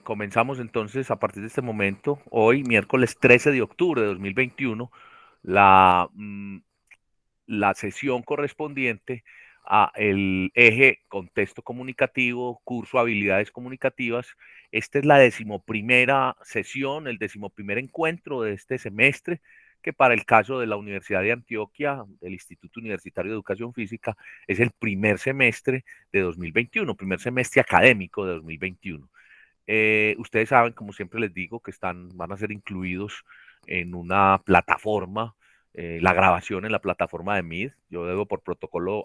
Comenzamos entonces a partir de este momento, hoy, miércoles 13 de octubre de 2021, la, mm, la sesión correspondiente a el eje contexto comunicativo, curso habilidades comunicativas. Esta es la decimoprimera sesión, el decimoprimer encuentro de este semestre, que para el caso de la Universidad de Antioquia, del Instituto Universitario de Educación Física, es el primer semestre de 2021, primer semestre académico de 2021. Ustedes saben, como siempre les digo, que van a ser incluidos en una plataforma, la grabación en la plataforma de Meet. Yo debo por protocolo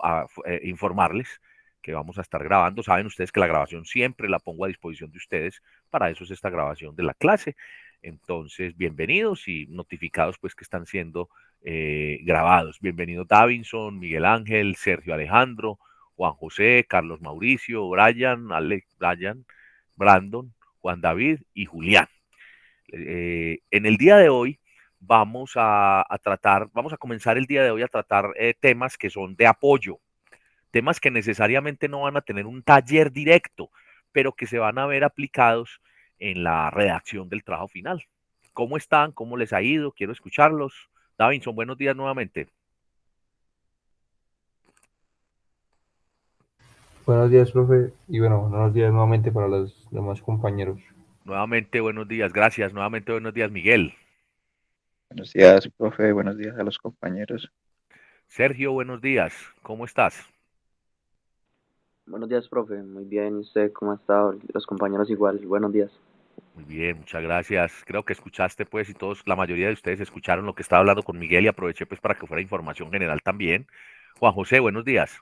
informarles que vamos a estar grabando. Saben ustedes que la grabación siempre la pongo a disposición de ustedes. Para eso es esta grabación de la clase. Entonces, bienvenidos y notificados pues que están siendo grabados. Bienvenido Davinson, Miguel Ángel, Sergio Alejandro, Juan José, Carlos Mauricio, Brian, Brandon, Juan David y Julián. En el día de hoy vamos a comenzar el día de hoy a tratar temas que son de apoyo, temas que necesariamente no van a tener un taller directo, pero que se van a ver aplicados en la redacción del trabajo final. ¿Cómo están? ¿Cómo les ha ido? Quiero escucharlos. Davinson, buenos días nuevamente. Buenos días, profe, y bueno, buenos días nuevamente para los demás compañeros. Nuevamente, buenos días. Gracias. Nuevamente, buenos días, Miguel. Buenos días, profe. Buenos días a los compañeros. Sergio, buenos días. ¿Cómo estás? Buenos días, profe. Muy bien. ¿Y usted cómo ha estado? Los compañeros igual. Buenos días. Muy bien, muchas gracias. Creo que escuchaste, pues, y todos, la mayoría de ustedes escucharon lo que estaba hablando con Miguel y aproveché, pues, para que fuera información general también. Juan José, buenos días.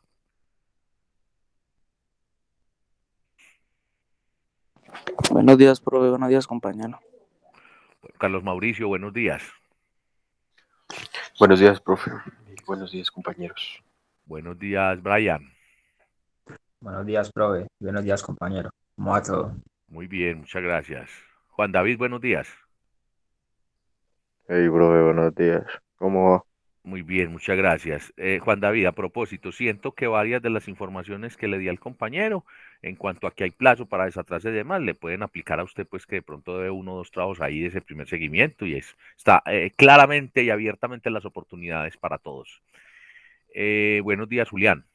Buenos días, profe. Buenos días, compañero. Carlos Mauricio, buenos días. Buenos días, profe. Buenos días, compañeros. Buenos días, Brian. Buenos días, profe. Buenos días, compañero. ¿Cómo va todo? Muy bien, muchas gracias. Juan David, buenos días. Hey, profe, buenos días. ¿Cómo va? Muy bien, muchas gracias. Juan David, a propósito, siento que varias de las informaciones que le di al compañero en cuanto a que hay plazo para desatrás y demás, le pueden aplicar a usted, pues que de pronto debe uno o dos trabajos ahí de ese primer seguimiento y está claramente y abiertamente las oportunidades para todos. Buenos días, Julián.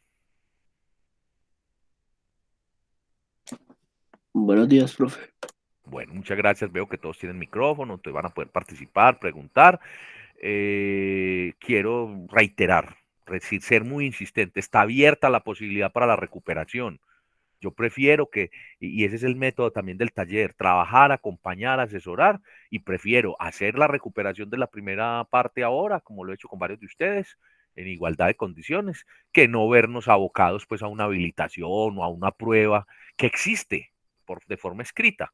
Buenos días, profe. Bueno, muchas gracias. Veo que todos tienen micrófono, entonces van a poder participar, preguntar. Quiero reiterar, decir, ser muy insistente. Está abierta la posibilidad para la recuperación. Yo prefiero y ese es el método también del taller, trabajar, acompañar, asesorar, y prefiero hacer la recuperación de la primera parte ahora, como lo he hecho con varios de ustedes, en igualdad de condiciones, que no vernos abocados pues a una habilitación o a una prueba que existe de forma escrita.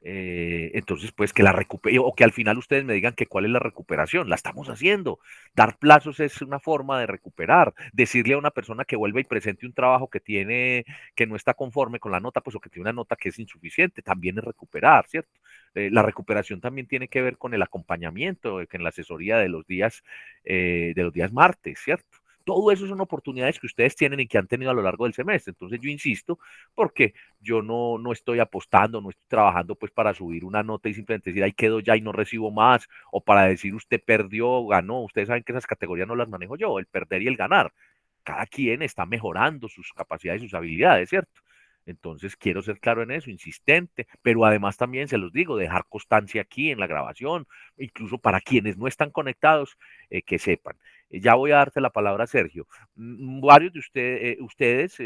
Entonces, pues que la recupere, o que al final ustedes me digan que cuál es la recuperación, la estamos haciendo. Dar plazos es una forma de recuperar. Decirle a una persona que vuelva y presente un trabajo que no está conforme con la nota, pues o que tiene una nota que es insuficiente, también es recuperar, ¿cierto? La recuperación también tiene que ver con el acompañamiento, que en la asesoría de los días martes, ¿cierto? Todo eso son oportunidades que ustedes tienen y que han tenido a lo largo del semestre. Entonces yo insisto, porque yo no estoy apostando, no estoy trabajando pues para subir una nota y simplemente decir, ahí quedo ya y no recibo más, o para decir usted perdió o ganó. Ustedes saben que esas categorías no las manejo yo, el perder y el ganar. Cada quien está mejorando sus capacidades y sus habilidades, ¿cierto? Entonces quiero ser claro en eso, insistente, pero además también se los digo, dejar constancia aquí en la grabación, incluso para quienes no están conectados, que sepan. Ya voy a darte la palabra, Sergio. Varios de ustedes,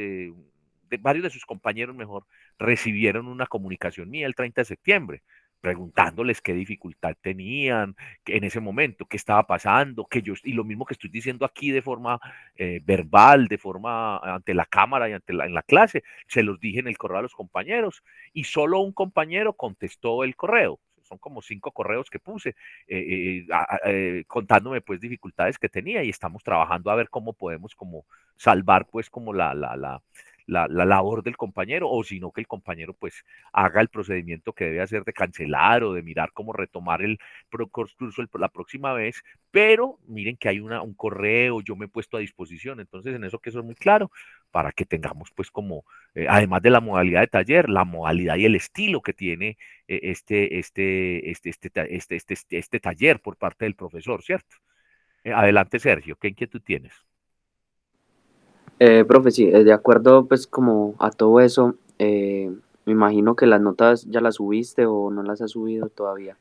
varios de sus compañeros mejor, recibieron una comunicación mía el 30 de septiembre, preguntándoles qué dificultad tenían que en ese momento, qué estaba pasando, y lo mismo que estoy diciendo aquí de forma verbal, de forma ante la cámara y en la clase, se los dije en el correo a los compañeros, y solo un compañero contestó el correo. Son como 5 correos que puse, contándome pues dificultades que tenía, y estamos trabajando a ver cómo podemos como salvar pues como la labor del compañero, o sino que el compañero pues haga el procedimiento que debe hacer de cancelar o de mirar cómo retomar el curso la próxima vez, pero miren que hay un correo, yo me he puesto a disposición, entonces en eso que eso es muy claro, para que tengamos pues como, además de la modalidad de taller, la modalidad y el estilo que tiene este taller por parte del profesor, ¿cierto? Adelante, Sergio, ¿qué inquietud tienes? Profe, sí, de acuerdo pues como a todo eso, me imagino que las notas ya las subiste o no las has subido todavía.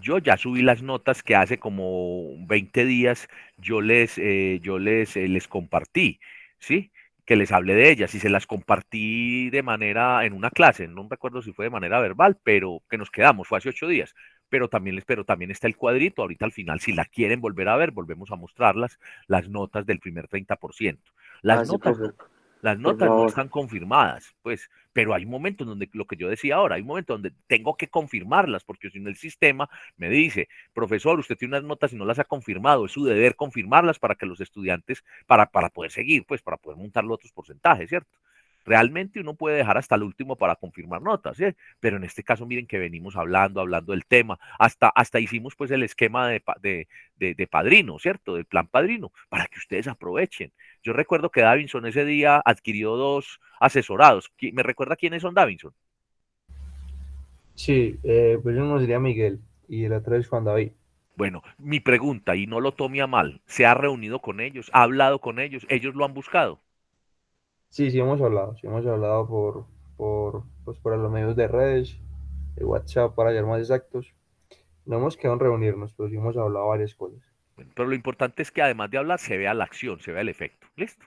Yo ya subí las notas que hace como 20 días les compartí, ¿sí? Que les hablé de ellas y se las compartí de manera en una clase, no recuerdo si fue de manera verbal, pero que nos quedamos, fue hace 8 días. Pero también está el cuadrito, ahorita al final, si la quieren volver a ver, volvemos a mostrarlas, las notas del primer 30%. Las Ah, sí, notas profe, las por notas no favor. están confirmadas, pues, pero hay momentos donde, lo que yo decía ahora, hay momentos donde tengo que confirmarlas, porque si no el sistema me dice, profesor, usted tiene unas notas y no las ha confirmado, es su deber confirmarlas para que los estudiantes, para poder seguir, pues, para poder montar los otros porcentajes, ¿cierto? Realmente uno puede dejar hasta el último para confirmar notas, ¿sí? Pero en este caso miren que venimos hablando del tema, hasta hicimos pues el esquema de padrino, ¿cierto? Del plan padrino, para que ustedes aprovechen. Yo recuerdo que Davinson ese día adquirió 2 asesorados. ¿Me recuerda quiénes son Davinson? Sí, pues uno sería Miguel y el otro es Juan David. Bueno, mi pregunta, y no lo tome a mal, ¿se ha reunido con ellos? ¿Ha hablado con ellos? ¿Ellos lo han buscado? Sí, sí hemos hablado pues por los medios de redes, de WhatsApp para ser más exactos. No hemos quedado en reunirnos, pero sí hemos hablado varias cosas. Bueno, pero lo importante es que además de hablar se vea la acción, se vea el efecto. ¿Listo?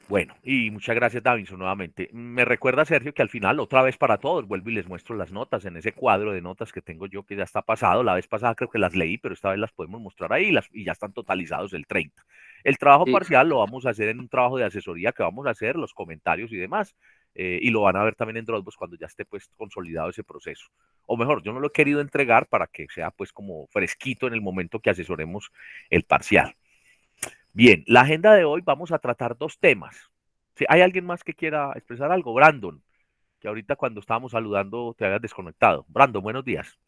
Bueno, y muchas gracias, Davinson, nuevamente. Me recuerda, Sergio, que al final, otra vez para todos, vuelvo y les muestro las notas en ese cuadro de notas que tengo yo, que ya está pasado. La vez pasada creo que las leí, pero esta vez las podemos mostrar ahí y ya están totalizados el 30. El trabajo Sí, parcial lo vamos a hacer en un trabajo de asesoría que vamos a hacer, los comentarios y demás, y lo van a ver también en Dropbox cuando ya esté pues consolidado ese proceso. O mejor, yo no lo he querido entregar para que sea pues como fresquito en el momento que asesoremos el parcial. Bien, la agenda de hoy vamos a tratar 2 temas. Si hay alguien más que quiera expresar algo, Brandon, que ahorita cuando estábamos saludando te habías desconectado. Brandon, buenos días.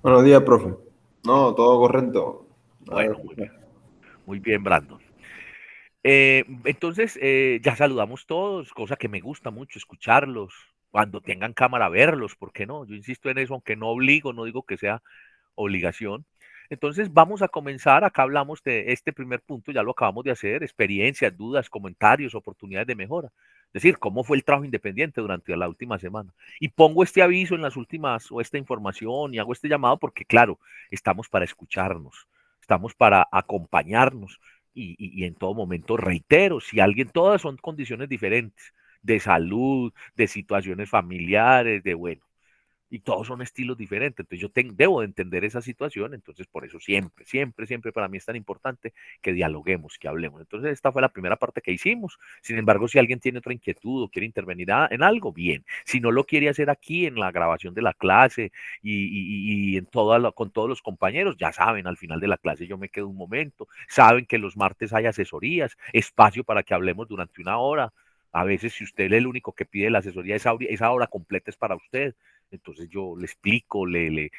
Buenos días, profe. No, todo correcto. Nada que Bueno, explicar. muy bien, Brandon. Entonces, ya saludamos todos, cosa que me gusta mucho escucharlos. Cuando tengan cámara, verlos, ¿por qué no? Yo insisto en eso, aunque no obligo, no digo que sea obligación. Entonces, vamos a comenzar. Acá hablamos de este primer punto, ya lo acabamos de hacer, experiencias, dudas, comentarios, oportunidades de mejora. Es decir, cómo fue el trabajo independiente durante la última semana. Y pongo este aviso en las últimas, o esta información, y hago este llamado porque, claro, estamos para escucharnos, estamos para acompañarnos, y en todo momento reitero, si alguien, todas son condiciones diferentes, de salud, de situaciones familiares, de bueno, y todos son estilos diferentes. Entonces yo debo de entender esa situación, entonces por eso siempre, siempre, siempre para mí es tan importante que dialoguemos, que hablemos. Entonces esta fue la primera parte que hicimos. Sin embargo, si alguien tiene otra inquietud o quiere intervenir en algo, bien. Si no lo quiere hacer aquí en la grabación de la clase y en con todos los compañeros, ya saben, al final de la clase yo me quedo un momento. Saben que los martes hay asesorías, espacio para que hablemos durante una hora. A veces, si usted es el único que pide la asesoría, esa hora completa es para usted. Entonces yo le explico, le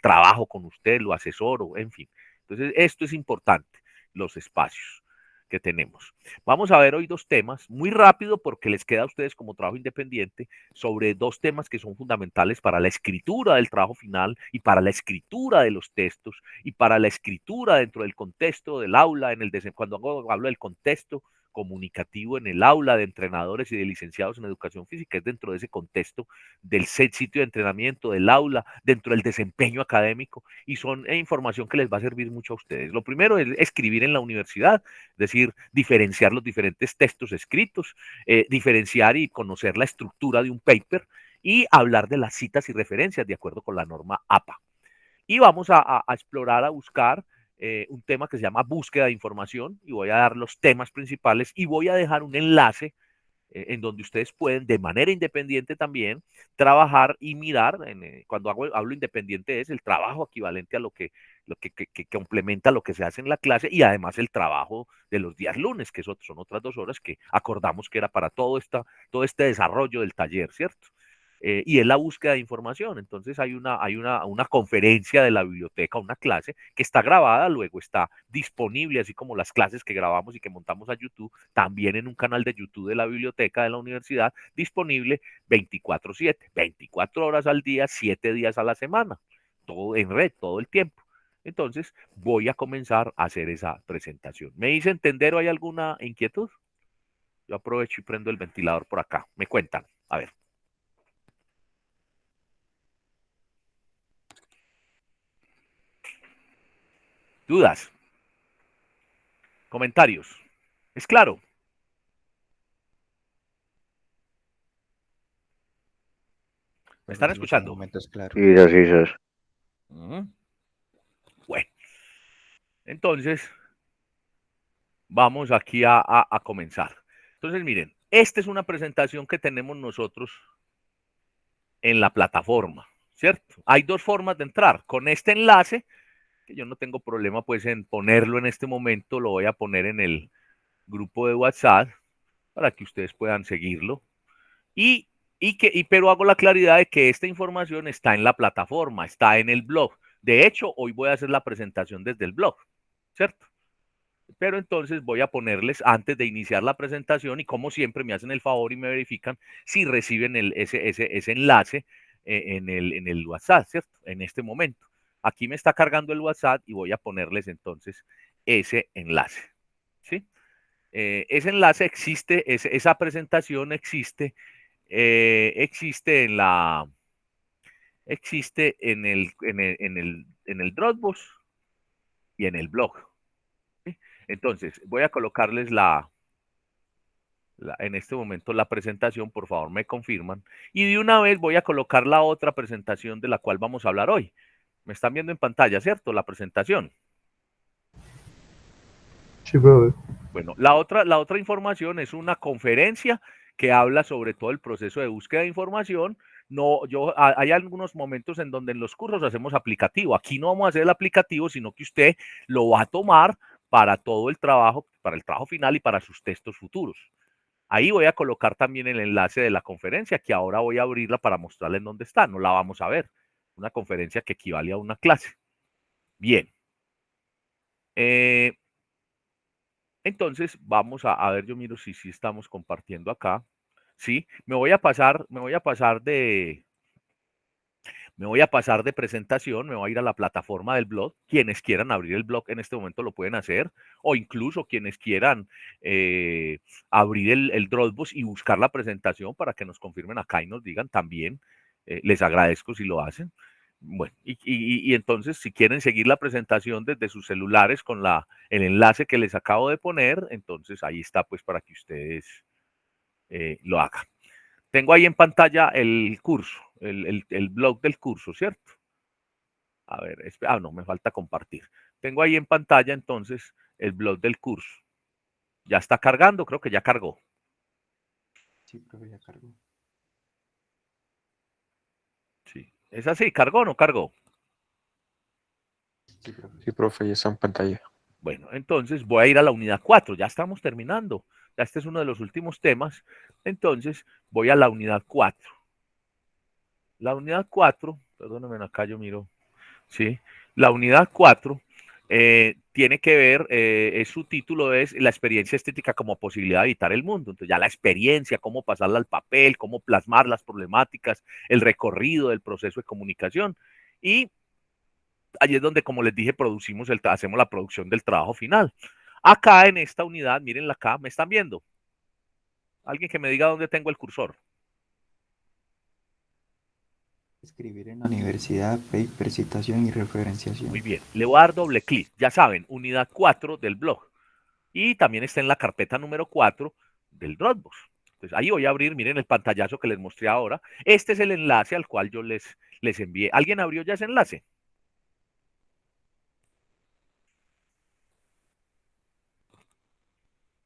trabajo con usted, lo asesoro, en fin. Entonces esto es importante, los espacios que tenemos. Vamos a ver hoy 2 temas, muy rápido porque les queda a ustedes como trabajo independiente, sobre 2 temas que son fundamentales para la escritura del trabajo final y para la escritura de los textos y para la escritura dentro del contexto del aula, cuando hablo del contexto comunicativo en el aula de entrenadores y de licenciados en educación física, es dentro de ese contexto del sitio de entrenamiento, del aula, dentro del desempeño académico, y son información que les va a servir mucho a ustedes. Lo primero es escribir en la universidad, es decir, diferenciar los diferentes textos escritos, diferenciar y conocer la estructura de un paper y hablar de las citas y referencias de acuerdo con la norma APA. Y vamos a explorar, a buscar un tema que se llama búsqueda de información y voy a dar los temas principales y voy a dejar un enlace en donde ustedes pueden de manera independiente también trabajar y mirar, cuando hablo independiente es el trabajo equivalente a que complementa lo que se hace en la clase y además el trabajo de los días lunes, que son otras 2 horas que acordamos que era para todo este desarrollo del taller, ¿cierto? Y es la búsqueda de información. Entonces hay una conferencia de la biblioteca, una clase que está grabada, luego está disponible, así como las clases que grabamos y que montamos a YouTube, también en un canal de YouTube de la biblioteca de la universidad, disponible 24/7, 24 horas al día, 7 días a la semana, todo en red, todo el tiempo. Entonces voy a comenzar a hacer esa presentación. ¿Me hice entender o hay alguna inquietud? Yo aprovecho y prendo el ventilador por acá. Me cuentan. A ver. ¿Dudas? ¿Comentarios? ¿Es claro? ¿Me están escuchando? Sí, así es. Bueno, entonces vamos aquí a comenzar. Entonces, miren, esta es una presentación que tenemos nosotros en la plataforma, ¿cierto? Hay 2 formas de entrar. Con este enlace, que yo no tengo problema pues en ponerlo en este momento, lo voy a poner en el grupo de WhatsApp para que ustedes puedan seguirlo. Pero hago la claridad de que esta información está en la plataforma, está en el blog. De hecho, hoy voy a hacer la presentación desde el blog, ¿cierto? Pero entonces voy a ponerles antes de iniciar la presentación y como siempre me hacen el favor y me verifican si reciben ese enlace en el WhatsApp, ¿cierto? En este momento. Aquí me está cargando el WhatsApp y voy a ponerles entonces ese enlace, ¿sí? Ese enlace existe, esa presentación existe en el Dropbox y en el blog. ¿Sí? Entonces, voy a colocarles en este momento la presentación, por favor me confirman. Y de una vez voy a colocar la otra presentación de la cual vamos a hablar hoy. Me están viendo en pantalla, ¿cierto? La presentación. Sí, profe. Bueno, la otra información es una conferencia que habla sobre todo el proceso de búsqueda de información. No, hay algunos momentos en donde en los cursos hacemos aplicativo. Aquí no vamos a hacer el aplicativo, sino que usted lo va a tomar para todo el trabajo, para el trabajo final y para sus textos futuros. Ahí voy a colocar también el enlace de la conferencia, que ahora voy a abrirla para mostrarles en dónde está. No la vamos a ver. Una conferencia que equivale a una clase. Bien. Entonces, vamos a ver, yo miro si estamos compartiendo acá. Sí, me voy a pasar de presentación, me voy a ir a la plataforma del blog. Quienes quieran abrir el blog en este momento lo pueden hacer, o incluso quienes quieran abrir el Dropbox y buscar la presentación para que nos confirmen acá y nos digan también. Les agradezco si lo hacen. Bueno, y entonces si quieren seguir la presentación desde sus celulares con el enlace que les acabo de poner, entonces ahí está pues para que ustedes lo hagan. Tengo ahí en pantalla el curso, el blog del curso, ¿cierto? A ver, no, me falta compartir. Tengo ahí en pantalla entonces el blog del curso. Ya está cargando, creo que ya cargó. Sí, profe, ya cargó. Sí, es así, ¿cargó o no cargó? Sí, profe, ya está en pantalla. Bueno, entonces voy a ir a la unidad 4, ya estamos terminando. Ya este es uno de los últimos temas. Entonces voy a la unidad 4. La unidad 4, perdónenme, acá yo miro. Sí, la unidad 4 tiene que ver, su título es la experiencia estética como posibilidad de habitar el mundo. Entonces ya la experiencia, cómo pasarla al papel, cómo plasmar las problemáticas, el recorrido del proceso de comunicación. Y allí es donde, como les dije, hacemos la producción del trabajo final. Acá en esta unidad, mírenla acá, ¿me están viendo? Alguien que me diga dónde tengo el cursor. Escribir en la universidad, paper, citación y referenciación. Muy bien, le voy a dar doble clic. Ya saben, unidad 4 del blog. Y también está en la carpeta número 4 del Dropbox. Entonces ahí voy a abrir, miren el pantallazo que les mostré ahora. Este es el enlace al cual yo les envié. ¿Alguien abrió ya ese enlace?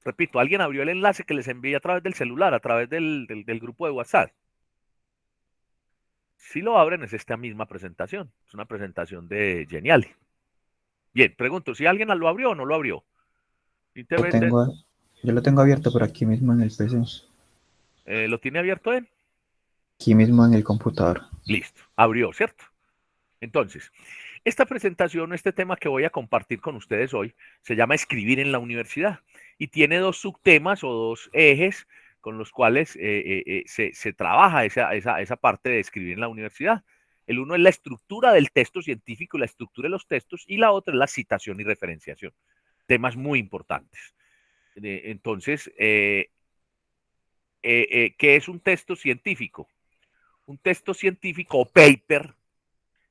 Repito, alguien abrió el enlace que les envié a través del celular, a través del grupo de WhatsApp. Si lo abren, es esta misma presentación. Es una presentación de Geniali. Bien, pregunto, ¿si alguien lo abrió o no lo abrió? Yo lo tengo abierto por aquí mismo en el PC. ¿Lo tiene abierto él? Aquí mismo en el computador. Listo, abrió, ¿cierto? Entonces, esta presentación, este tema que voy a compartir con ustedes hoy, se llama Escribir en la Universidad y tiene dos subtemas o dos ejes con los cuales se trabaja esa parte de escribir en la universidad. El uno es la estructura del texto científico, la estructura de los textos, y la otra es la citación y referenciación. Temas muy importantes. Entonces, ¿qué es un texto científico? Un texto científico o paper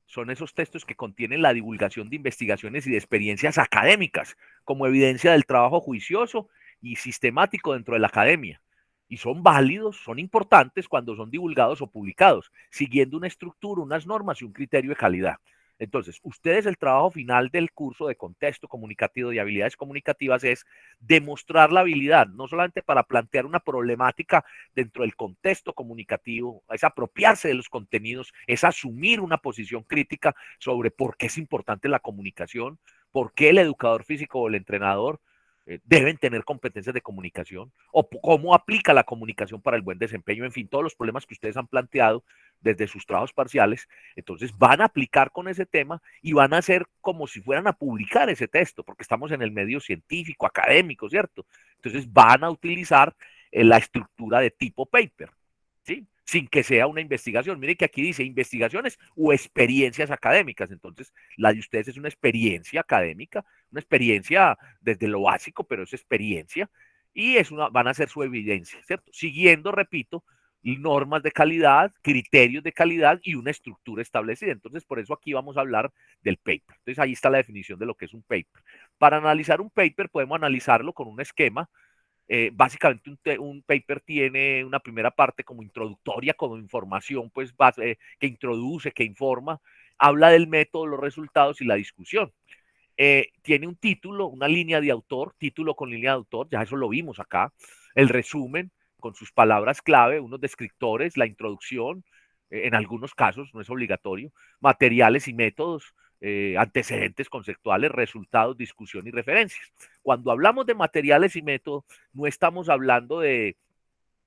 son esos textos que contienen la divulgación de investigaciones y de experiencias académicas como evidencia del trabajo juicioso y sistemático dentro de la academia. Y son válidos, son importantes cuando son divulgados o publicados, siguiendo una estructura, unas normas y un criterio de calidad. Entonces, ustedes el trabajo final del curso de contexto comunicativo y habilidades comunicativas es demostrar la habilidad, no solamente para plantear una problemática dentro del contexto comunicativo, es apropiarse de los contenidos, es asumir una posición crítica sobre por qué es importante la comunicación, por qué el educador físico o el entrenador deben tener competencias de comunicación o cómo aplica la comunicación para el buen desempeño, en fin, todos los problemas que ustedes han planteado desde sus trabajos parciales, entonces van a aplicar con ese tema y van a hacer como si fueran a publicar ese texto, porque estamos en el medio científico, académico, ¿cierto? Entonces van a utilizar la estructura de tipo paper, ¿sí? Sin que sea una investigación. Mire que aquí dice investigaciones o experiencias académicas. Entonces, la de ustedes es una experiencia académica, una experiencia desde lo básico, pero es experiencia. Y van a hacer su evidencia, ¿cierto? Siguiendo, repito, normas de calidad, criterios de calidad y una estructura establecida. Entonces, por eso aquí vamos a hablar del paper. Entonces, ahí está la definición de lo que es un paper. Para analizar un paper, podemos analizarlo con un esquema. Básicamente un paper tiene una primera parte como introductoria, como información pues que introduce, que informa, habla del método, los resultados y la discusión. Tiene un título, una línea de autor, título con línea de autor, ya eso lo vimos acá, el resumen con sus palabras clave, unos descriptores, la introducción, en algunos casos no es obligatorio, materiales y métodos, antecedentes conceptuales, resultados, discusión y referencias. Cuando hablamos de materiales y métodos, no estamos hablando de,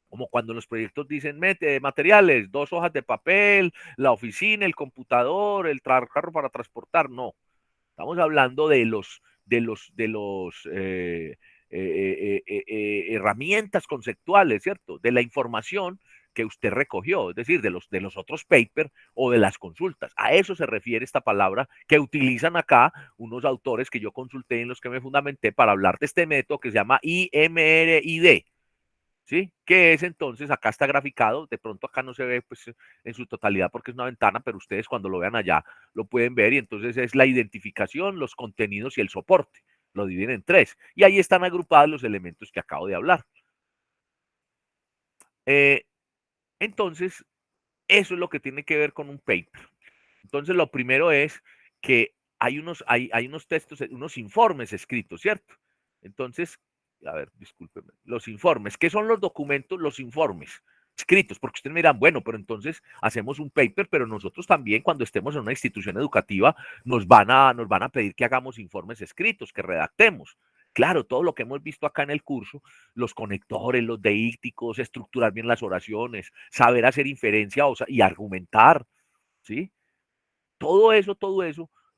como cuando los proyectos dicen materiales, 2 hojas de papel, la oficina, el computador, el carro para transportar, no. Estamos hablando de los herramientas conceptuales, ¿cierto? De la información que usted recogió, es decir, de los otros papers o de las consultas. A eso se refiere esta palabra que utilizan acá unos autores que yo consulté en los que me fundamenté para hablar de este método que se llama IMRID. ¿Sí? ¿Qué es entonces? Acá está graficado, de pronto acá no se ve pues, en su totalidad porque es una ventana, pero ustedes cuando lo vean allá lo pueden ver y entonces es la identificación, los contenidos y el soporte. Lo dividen en 3 y ahí están agrupados los elementos que acabo de hablar. Entonces, eso es lo que tiene que ver con un paper. Entonces, lo primero es que hay unos textos, unos informes escritos, ¿cierto? Entonces, a ver, discúlpenme, los informes, ¿qué son los documentos? Los informes escritos, porque ustedes me dirán, bueno, pero entonces hacemos un paper, pero nosotros también cuando estemos en una institución educativa nos van a pedir que hagamos informes escritos, que redactemos. Claro, todo lo que hemos visto acá en el curso, los conectores, los deícticos, estructurar bien las oraciones, saber hacer inferencia y argumentar, ¿sí? Todo eso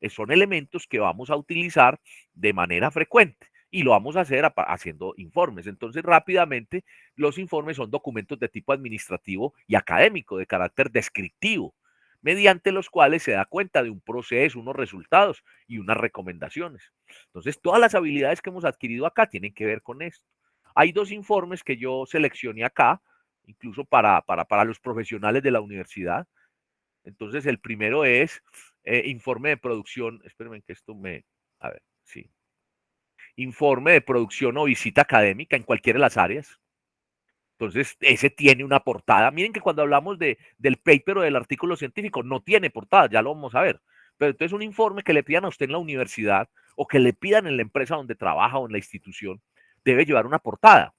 son elementos que vamos a utilizar de manera frecuente y lo vamos a hacer haciendo informes. Entonces, rápidamente, los informes son documentos de tipo administrativo y académico, de carácter descriptivo, mediante los cuales se da cuenta de un proceso, unos resultados y unas recomendaciones. Entonces, todas las habilidades que hemos adquirido acá tienen que ver con esto. Hay 2 informes que yo seleccioné acá, incluso para los profesionales de la universidad. Entonces, el primero es informe de producción. Espérenme que esto a ver, sí. Informe de producción o visita académica en cualquiera de las áreas. Entonces, ese tiene una portada. Miren que cuando hablamos del paper o del artículo científico, no tiene portada, ya lo vamos a ver. Pero entonces un informe que le pidan a usted en la universidad o que le pidan en la empresa donde trabaja o en la institución debe llevar una portada,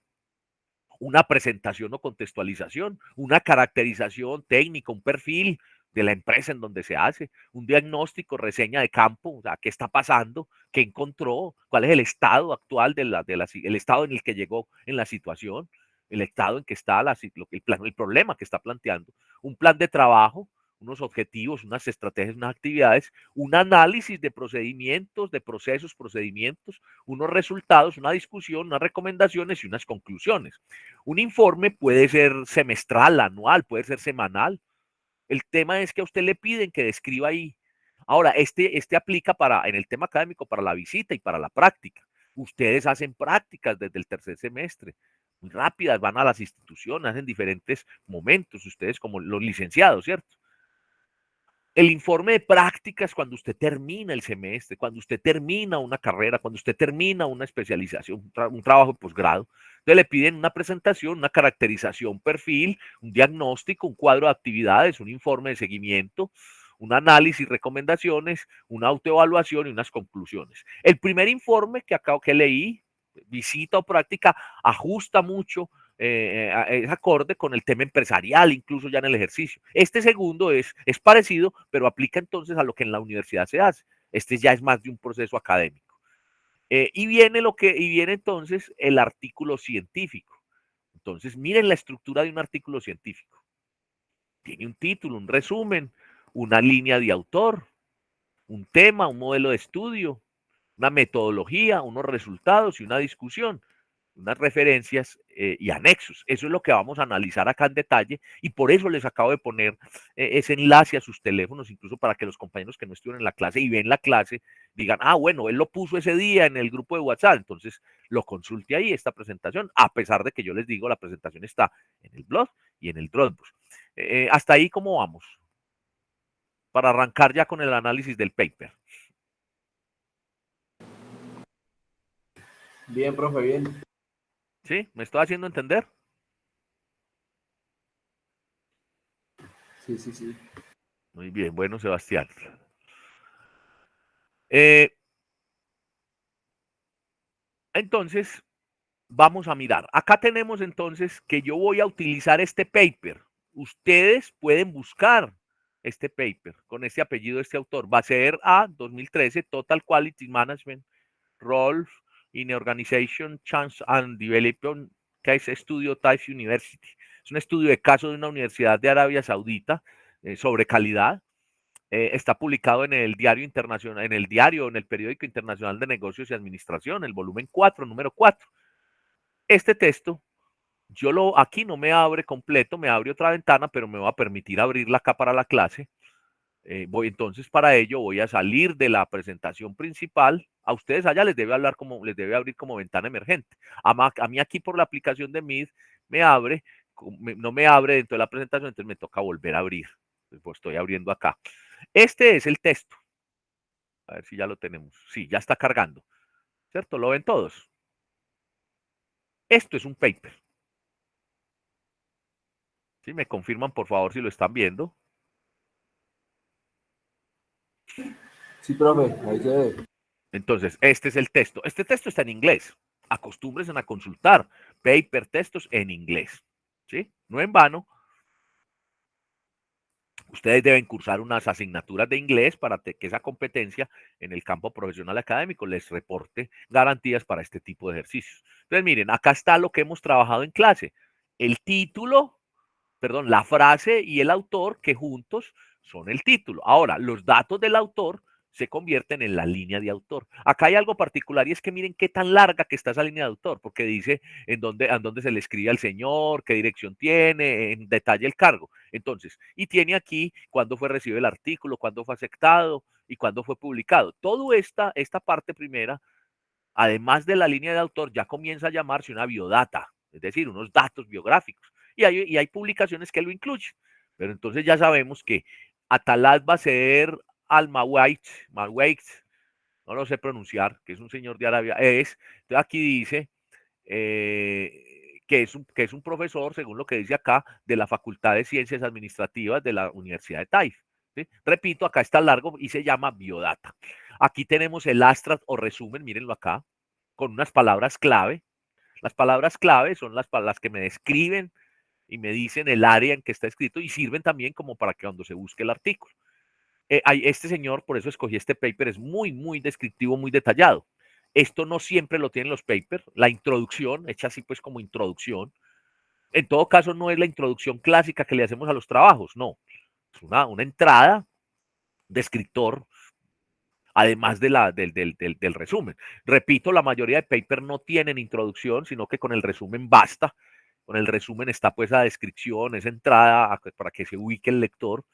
una presentación o contextualización, una caracterización técnica, un perfil de la empresa en donde se hace, un diagnóstico, reseña de campo, o sea, qué está pasando, qué encontró, cuál es el estado actual el estado en el que llegó en la situación, el estado en que está el problema que está planteando, un plan de trabajo, unos objetivos, unas estrategias, unas actividades, un análisis de procedimientos, de procesos, procedimientos, unos resultados, una discusión, unas recomendaciones y unas conclusiones. Un informe puede ser semestral, anual, puede ser semanal. El tema es que a usted le piden que describa ahí. Ahora, este aplica en el tema académico para la visita y para la práctica. Ustedes hacen prácticas desde el tercer semestre, muy rápidas, van a las instituciones, hacen diferentes momentos, ustedes como los licenciados, ¿cierto? El informe de prácticas cuando usted termina el semestre, cuando usted termina una carrera, cuando usted termina una especialización, un trabajo de posgrado. Entonces le piden una presentación, una caracterización, perfil, un diagnóstico, un cuadro de actividades, un informe de seguimiento, un análisis, recomendaciones, una autoevaluación y unas conclusiones. El primer informe que leí, visita o práctica, ajusta mucho es acorde con el tema empresarial, incluso ya en el ejercicio. Este segundo es parecido, pero aplica entonces a lo que en la universidad se hace. Este ya es más de un proceso académico. Y viene entonces el artículo científico. Entonces, miren la estructura de un artículo científico. Tiene un título, un resumen, una línea de autor, un tema, un modelo de estudio, una metodología, unos resultados y una discusión, unas referencias y anexos. Eso es lo que vamos a analizar acá en detalle y por eso les acabo de poner ese enlace a sus teléfonos, incluso para que los compañeros que no estuvieron en la clase y ven la clase digan, ah, bueno, él lo puso ese día en el grupo de WhatsApp, entonces lo consulte ahí, esta presentación, a pesar de que yo les digo, la presentación está en el blog y en el Dropbox. Hasta ahí, ¿cómo vamos? Para arrancar ya con el análisis del paper. Bien, profe, bien. ¿Sí? ¿Me estoy haciendo entender? Sí, sí, sí. Muy bien, bueno, Sebastián. Entonces, vamos a mirar. Acá tenemos entonces que yo voy a utilizar este paper. Ustedes pueden buscar este paper con este apellido de este autor. Va a ser A 2013, Total Quality Management, Roles in Organization, Chance and Development Case Studio Type University. Es un estudio de caso de una universidad de Arabia Saudita sobre calidad. Está publicado en el diario internacional, en el periódico internacional de negocios y administración, el volumen 4, número 4. Este texto, aquí no me abre completo, me abre otra ventana, pero me va a permitir abrirla acá para la clase. Entonces, para ello voy a salir de la presentación principal. A ustedes allá les debe abrir como ventana emergente. A mí aquí por la aplicación de Meet no me abre dentro de la presentación, entonces me toca volver a abrir. Pues estoy abriendo acá. Este es el texto. A ver si ya lo tenemos. Sí, ya está cargando. ¿Cierto? ¿Lo ven todos? Esto es un paper. ¿Sí? Me confirman, por favor, si lo están viendo. Sí, profe, ahí se ve. Entonces, este es el texto. Este texto está en inglés. Acostúmbrense a consultar paper, textos en inglés. ¿Sí? No en vano. Ustedes deben cursar unas asignaturas de inglés para que esa competencia en el campo profesional académico les reporte garantías para este tipo de ejercicios. Entonces, miren, acá está lo que hemos trabajado en clase. El título, perdón, la frase y el autor que juntos son el título. Ahora, los datos del autor se convierten en la línea de autor. Acá hay algo particular y es que miren qué tan larga que está esa línea de autor, porque dice en dónde se le escribe al señor, qué dirección tiene, en detalle el cargo. Entonces, y tiene aquí cuándo fue recibido el artículo, cuándo fue aceptado y cuándo fue publicado. Todo esta parte primera, además de la línea de autor, ya comienza a llamarse una biodata, es decir, unos datos biográficos. Y hay publicaciones que lo incluyen. Pero entonces ya sabemos que Atalaz va a ser Al-Mawait, no lo sé pronunciar, que es un señor de Arabia, entonces aquí dice que es un profesor, según lo que dice acá, de la Facultad de Ciencias Administrativas de la Universidad de Taif. ¿Sí? Repito, acá está largo y se llama biodata. Aquí tenemos el abstract o resumen, mírenlo acá, con unas palabras clave. Las palabras clave son las que me describen y me dicen el área en que está escrito y sirven también como para que cuando se busque el artículo. Este señor, por eso escogí este paper, es muy, muy descriptivo, muy detallado. Esto no siempre lo tienen los papers. La introducción, hecha así pues como introducción, en todo caso no es la introducción clásica que le hacemos a los trabajos, no. Es una entrada de escritor, además del resumen. Repito, la mayoría de papers no tienen introducción, sino que con el resumen basta. Con el resumen está pues la descripción, esa entrada para que se ubique el lector.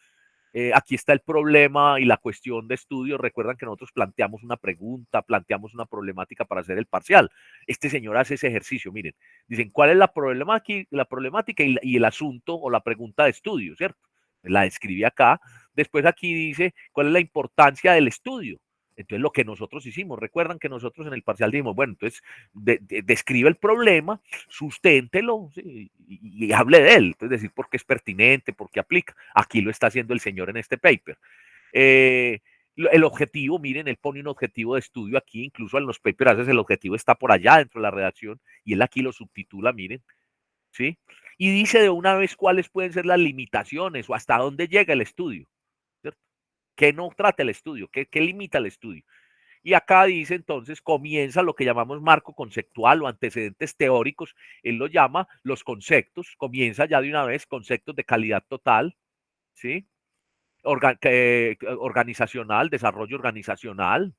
Aquí está el problema y la cuestión de estudio. Recuerdan que nosotros planteamos una pregunta, planteamos una problemática para hacer el parcial. Este señor hace ese ejercicio, miren. Dicen, ¿cuál es la problemática y el asunto o la pregunta de estudio, ¿cierto? La describe acá. Después aquí dice, ¿cuál es la importancia del estudio? Entonces, lo que nosotros hicimos, recuerdan que nosotros en el parcial dijimos, bueno, entonces describe el problema, susténtelo, ¿sí? y hable de él, es decir, por qué es pertinente, por qué aplica. Aquí lo está haciendo el señor en este paper. El objetivo, miren, él pone un objetivo de estudio aquí, incluso en los papers, a veces el objetivo está por allá dentro de la redacción y él aquí lo subtitula, miren, ¿sí? Y dice de una vez cuáles pueden ser las limitaciones o hasta dónde llega el estudio, ¿cierto? ¿Qué no trata el estudio? ¿Qué limita el estudio? Y acá dice entonces, comienza lo que llamamos marco conceptual o antecedentes teóricos. Él lo llama los conceptos. Comienza ya de una vez conceptos de calidad total, ¿sí? Organizacional, desarrollo organizacional.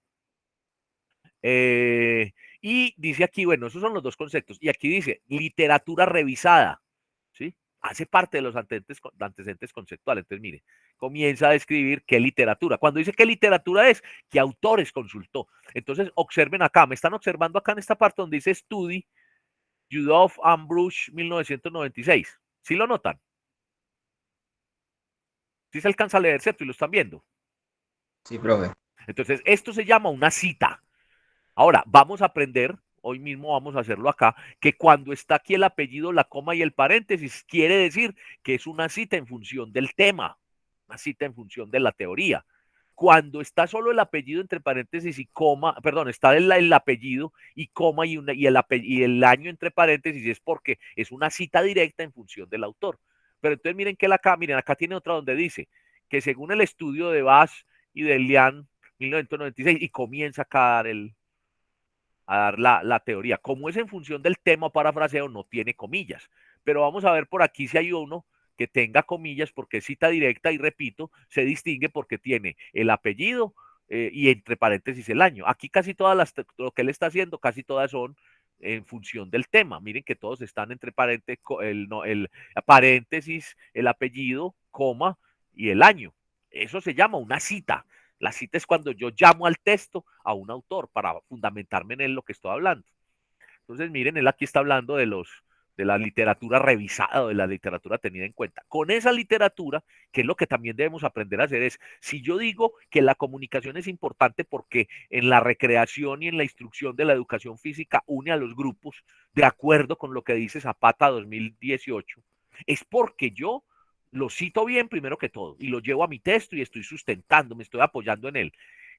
Y dice aquí, bueno, esos son los dos conceptos. Y aquí dice literatura revisada, ¿sí? Hace parte de los antecedentes conceptuales. Entonces, mire, comienza a describir qué literatura. Cuando dice qué literatura es, qué autores consultó. Entonces, observen acá, me están observando acá en esta parte donde dice Study, Judov and Bruch, 1996. ¿Sí lo notan? ¿Sí se alcanza a leer, cierto? Y lo están viendo. Sí, profe. Entonces, esto se llama una cita. Ahora, vamos a aprender, hoy mismo vamos a hacerlo acá, que cuando está aquí el apellido, la coma y el paréntesis, quiere decir que es una cita en función del tema, una cita en función de la teoría. Cuando está solo el apellido entre paréntesis y coma, perdón, está el apellido y coma y el año entre paréntesis, es porque es una cita directa en función del autor. Pero entonces miren que miren, acá tiene otra donde dice que según el estudio de Bass y de Lian, 1996, y comienza acá a dar la teoría. Como es en función del tema parafraseo, no tiene comillas. Pero vamos a ver por aquí si hay uno que tenga comillas, porque cita directa, y repito, se distingue porque tiene el apellido y entre paréntesis el año. Aquí casi todas lo que él está haciendo, casi todas son en función del tema. Miren que todos están entre paréntesis, paréntesis, el apellido, coma y el año. Eso se llama una cita. La cita es cuando yo llamo al texto a un autor para fundamentarme en él lo que estoy hablando. Entonces, miren, él aquí está hablando de la literatura revisada, de la literatura tenida en cuenta. Con esa literatura, que es lo que también debemos aprender a hacer, es, si yo digo que la comunicación es importante porque en la recreación y en la instrucción de la educación física une a los grupos, de acuerdo con lo que dice Zapata 2018, es porque yo lo cito bien primero que todo y lo llevo a mi texto y estoy sustentando, me estoy apoyando en él.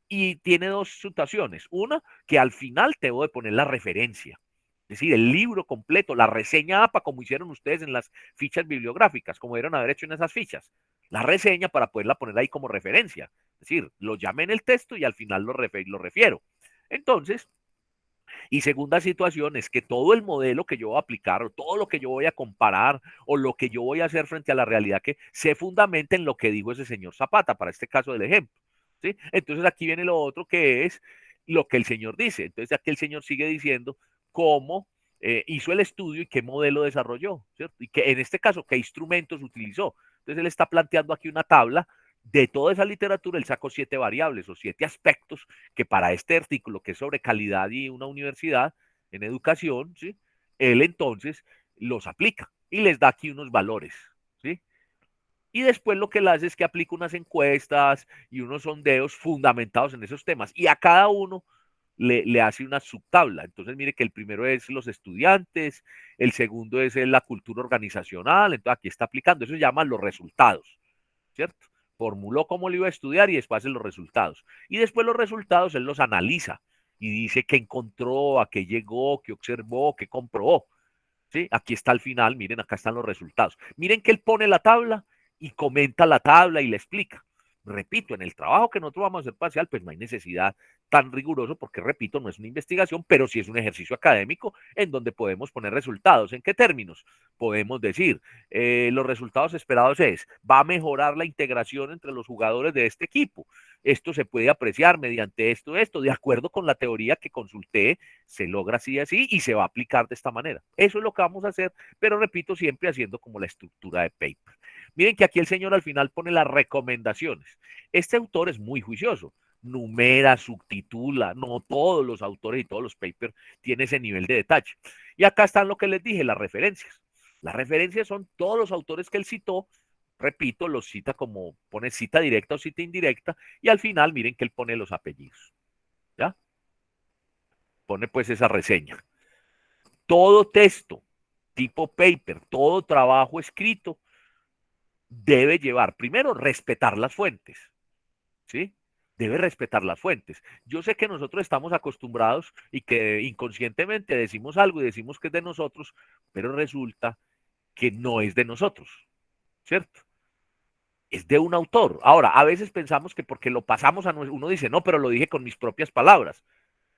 Y tiene dos situaciones. Una, que al final te voy a poner la referencia. Es decir, el libro completo, la reseña APA, como hicieron ustedes en las fichas bibliográficas, como debieron haber hecho en esas fichas. La reseña para poderla poner ahí como referencia. Es decir, lo llamé en el texto y al final lo refiero. Entonces, y segunda situación es que todo el modelo que yo voy a aplicar, o todo lo que yo voy a comparar, o lo que yo voy a hacer frente a la realidad, que se fundamenta en lo que dijo ese señor Zapata, para este caso del ejemplo. ¿Sí? Entonces aquí viene lo otro, que es lo que el señor dice. Entonces aquí el señor sigue diciendo cómo hizo el estudio y qué modelo desarrolló, ¿cierto? Y que en este caso, qué instrumentos utilizó. Entonces él está planteando aquí una tabla de toda esa literatura. Él sacó 7 variables o 7 aspectos que para este artículo, que es sobre calidad y una universidad en educación, ¿sí? Él entonces los aplica y les da aquí unos valores, ¿sí? Y después lo que él hace es que aplica unas encuestas y unos sondeos fundamentados en esos temas. Y a cada uno le hace una subtabla. Entonces, mire que el primero es los estudiantes, el segundo es la cultura organizacional. Entonces, aquí está aplicando. Eso se llama los resultados, ¿cierto? Formuló cómo lo iba a estudiar y después hace los resultados. Y después los resultados él los analiza y dice qué encontró, a qué llegó, qué observó, qué comprobó. ¿Sí? Aquí está al final, miren, acá están los resultados. Miren que él pone la tabla y comenta la tabla y le explica. Repito, en el trabajo que nosotros vamos a hacer parcial, pues no hay necesidad tan riguroso porque, repito, no es una investigación, pero sí es un ejercicio académico en donde podemos poner resultados. ¿En qué términos? Podemos decir, los resultados esperados es, va a mejorar la integración entre los jugadores de este equipo. Esto se puede apreciar mediante esto, de acuerdo con la teoría que consulté, se logra así, así, y se va a aplicar de esta manera. Eso es lo que vamos a hacer, pero repito, siempre haciendo como la estructura de paper. Miren que aquí el señor al final pone las recomendaciones. Este autor es muy juicioso, numera, subtitula, no todos los autores y todos los papers tienen ese nivel de detalle. Y acá están lo que les dije, las referencias. Las referencias son todos los autores que él citó, repito, los cita como, pone cita directa o cita indirecta, y al final miren que él pone los apellidos. ¿Ya? Pone pues esa reseña. Todo texto, tipo paper, todo trabajo escrito, debe llevar, primero, respetar las fuentes, ¿sí? Debe respetar las fuentes. Yo sé que nosotros estamos acostumbrados y que inconscientemente decimos algo y decimos que es de nosotros, pero resulta que no es de nosotros, ¿cierto? Es de un autor. Ahora, a veces pensamos que porque lo pasamos a uno dice, no, pero lo dije con mis propias palabras,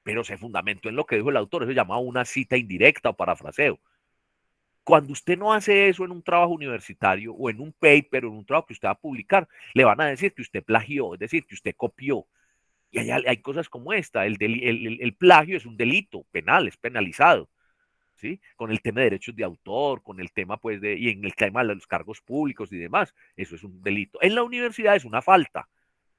pero se fundamentó en lo que dijo el autor, eso se llama una cita indirecta o parafraseo. Cuando usted no hace eso en un trabajo universitario o en un paper o en un trabajo que usted va a publicar, le van a decir que usted plagió, es decir, que usted copió. Y hay cosas como esta, el plagio es un delito penal, es penalizado. ¿Sí? Con el tema de derechos de autor, con el tema, pues, y en el tema de los cargos públicos y demás, eso es un delito. En la universidad es una falta,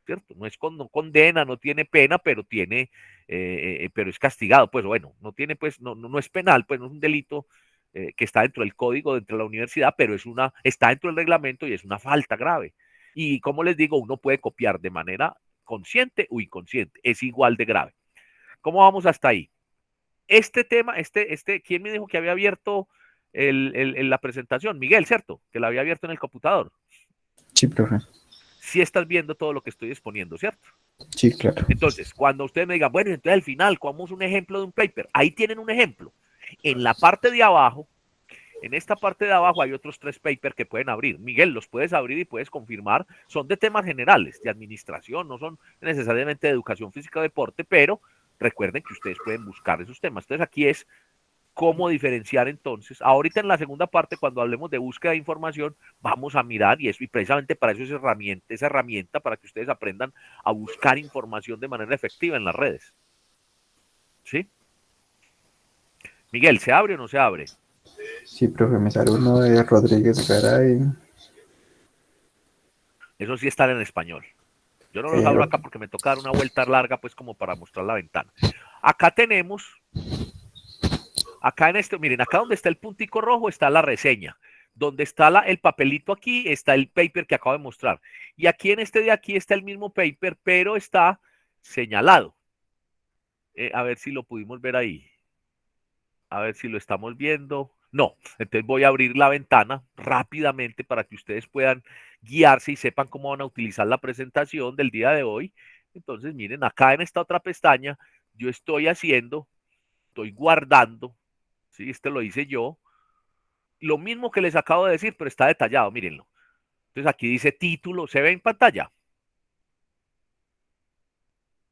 ¿cierto? No condena, no tiene pena, pero pero es castigado, pues, bueno, no tiene, pues, no es penal, pues, no es un delito que está dentro del código, dentro de la universidad, pero está dentro del reglamento y es una falta grave. Y como les digo, uno puede copiar de manera consciente o inconsciente, es igual de grave. ¿Cómo vamos hasta ahí? Este tema, ¿quién me dijo que había abierto la presentación? Miguel, ¿cierto? Que la había abierto en el computador. Sí, profe. Sí estás viendo todo lo que estoy exponiendo, ¿cierto? Sí, claro. Entonces, cuando ustedes me digan, bueno, entonces al final, ¿cómo es un ejemplo de un paper? Ahí tienen un ejemplo. En la parte de abajo, en esta parte de abajo hay otros 3 papers que pueden abrir. Miguel, los puedes abrir y puedes confirmar. Son de temas generales, de administración, no son necesariamente de educación física o deporte, pero recuerden que ustedes pueden buscar esos temas. Entonces aquí es cómo diferenciar entonces. Ahorita en la segunda parte, cuando hablemos de búsqueda de información, vamos a mirar y precisamente para eso es esa herramienta para que ustedes aprendan a buscar información de manera efectiva en las redes. ¿Sí? Miguel, ¿se abre o no se abre? Sí, profe, me sale uno de Rodríguez Garay. Eso sí está en español. Yo no los abro acá porque me toca dar una vuelta larga, pues como para mostrar la ventana. Acá tenemos, acá en miren, acá donde está el puntico rojo está la reseña. Donde está el papelito aquí está el paper que acabo de mostrar. Y aquí en este de aquí está el mismo paper, pero está señalado. A ver si lo pudimos ver ahí. A ver si lo estamos viendo. No, entonces voy a abrir la ventana rápidamente para que ustedes puedan guiarse y sepan cómo van a utilizar la presentación del día de hoy. Entonces, miren, acá en esta otra pestaña, yo estoy guardando, ¿sí? Este lo hice yo. Lo mismo que les acabo de decir, pero está detallado, mírenlo. Entonces aquí dice título, ¿se ve en pantalla?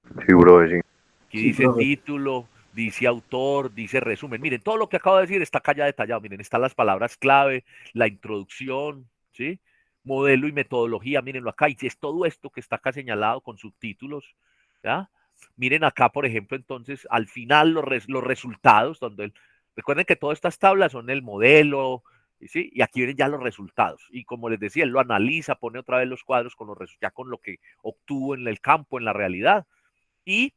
Sí, bro, sí. Aquí Sí, dice profe. título, dice autor, dice resumen. Miren, todo lo que acabo de decir está acá ya detallado. Miren, están las palabras clave, la introducción, ¿sí? Modelo y metodología, mírenlo acá. Y es todo esto que está acá señalado con subtítulos, ¿ya? Miren acá, por ejemplo, entonces, al final los resultados, recuerden que todas estas tablas son el modelo, ¿sí? Y aquí vienen ya los resultados. Y como les decía, él lo analiza, pone otra vez los cuadros ya con lo que obtuvo en el campo, en la realidad. Y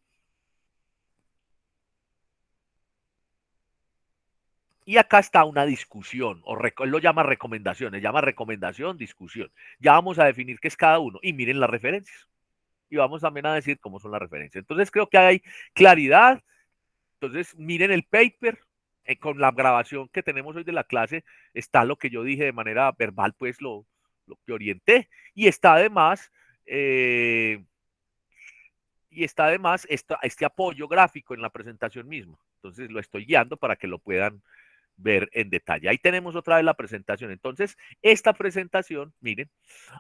acá está una discusión, él lo llama recomendaciones, llama recomendación, discusión. Ya vamos a definir qué es cada uno. Y miren las referencias. Y vamos también a decir cómo son las referencias. Entonces creo que hay claridad. Entonces miren el paper. Con la grabación que tenemos hoy de la clase está lo que yo dije de manera verbal, pues lo que orienté. Y está además y está además este apoyo gráfico en la presentación misma. Entonces lo estoy guiando para que lo puedan ver en detalle. Ahí tenemos otra vez la presentación. Entonces, esta presentación, miren,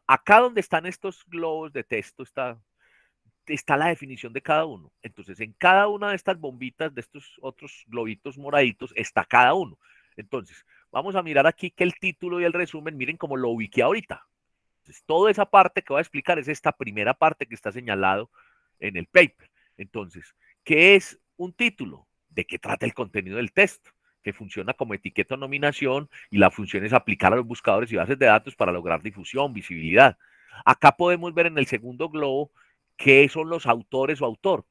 acá donde están estos globos de texto está la definición de cada uno. Entonces, en cada una de estas bombitas, de estos otros globitos moraditos, está cada uno. Entonces, vamos a mirar aquí que el título y el resumen, miren cómo lo ubiqué ahorita. Entonces, toda esa parte que voy a explicar es esta primera parte que está señalado en el paper. Entonces, ¿qué es un título? ¿De qué trata el contenido del texto? Que funciona como etiqueta o nominación y la función es aplicar a los buscadores y bases de datos para lograr difusión, visibilidad. Acá podemos ver en el segundo globo qué son los autores o autor,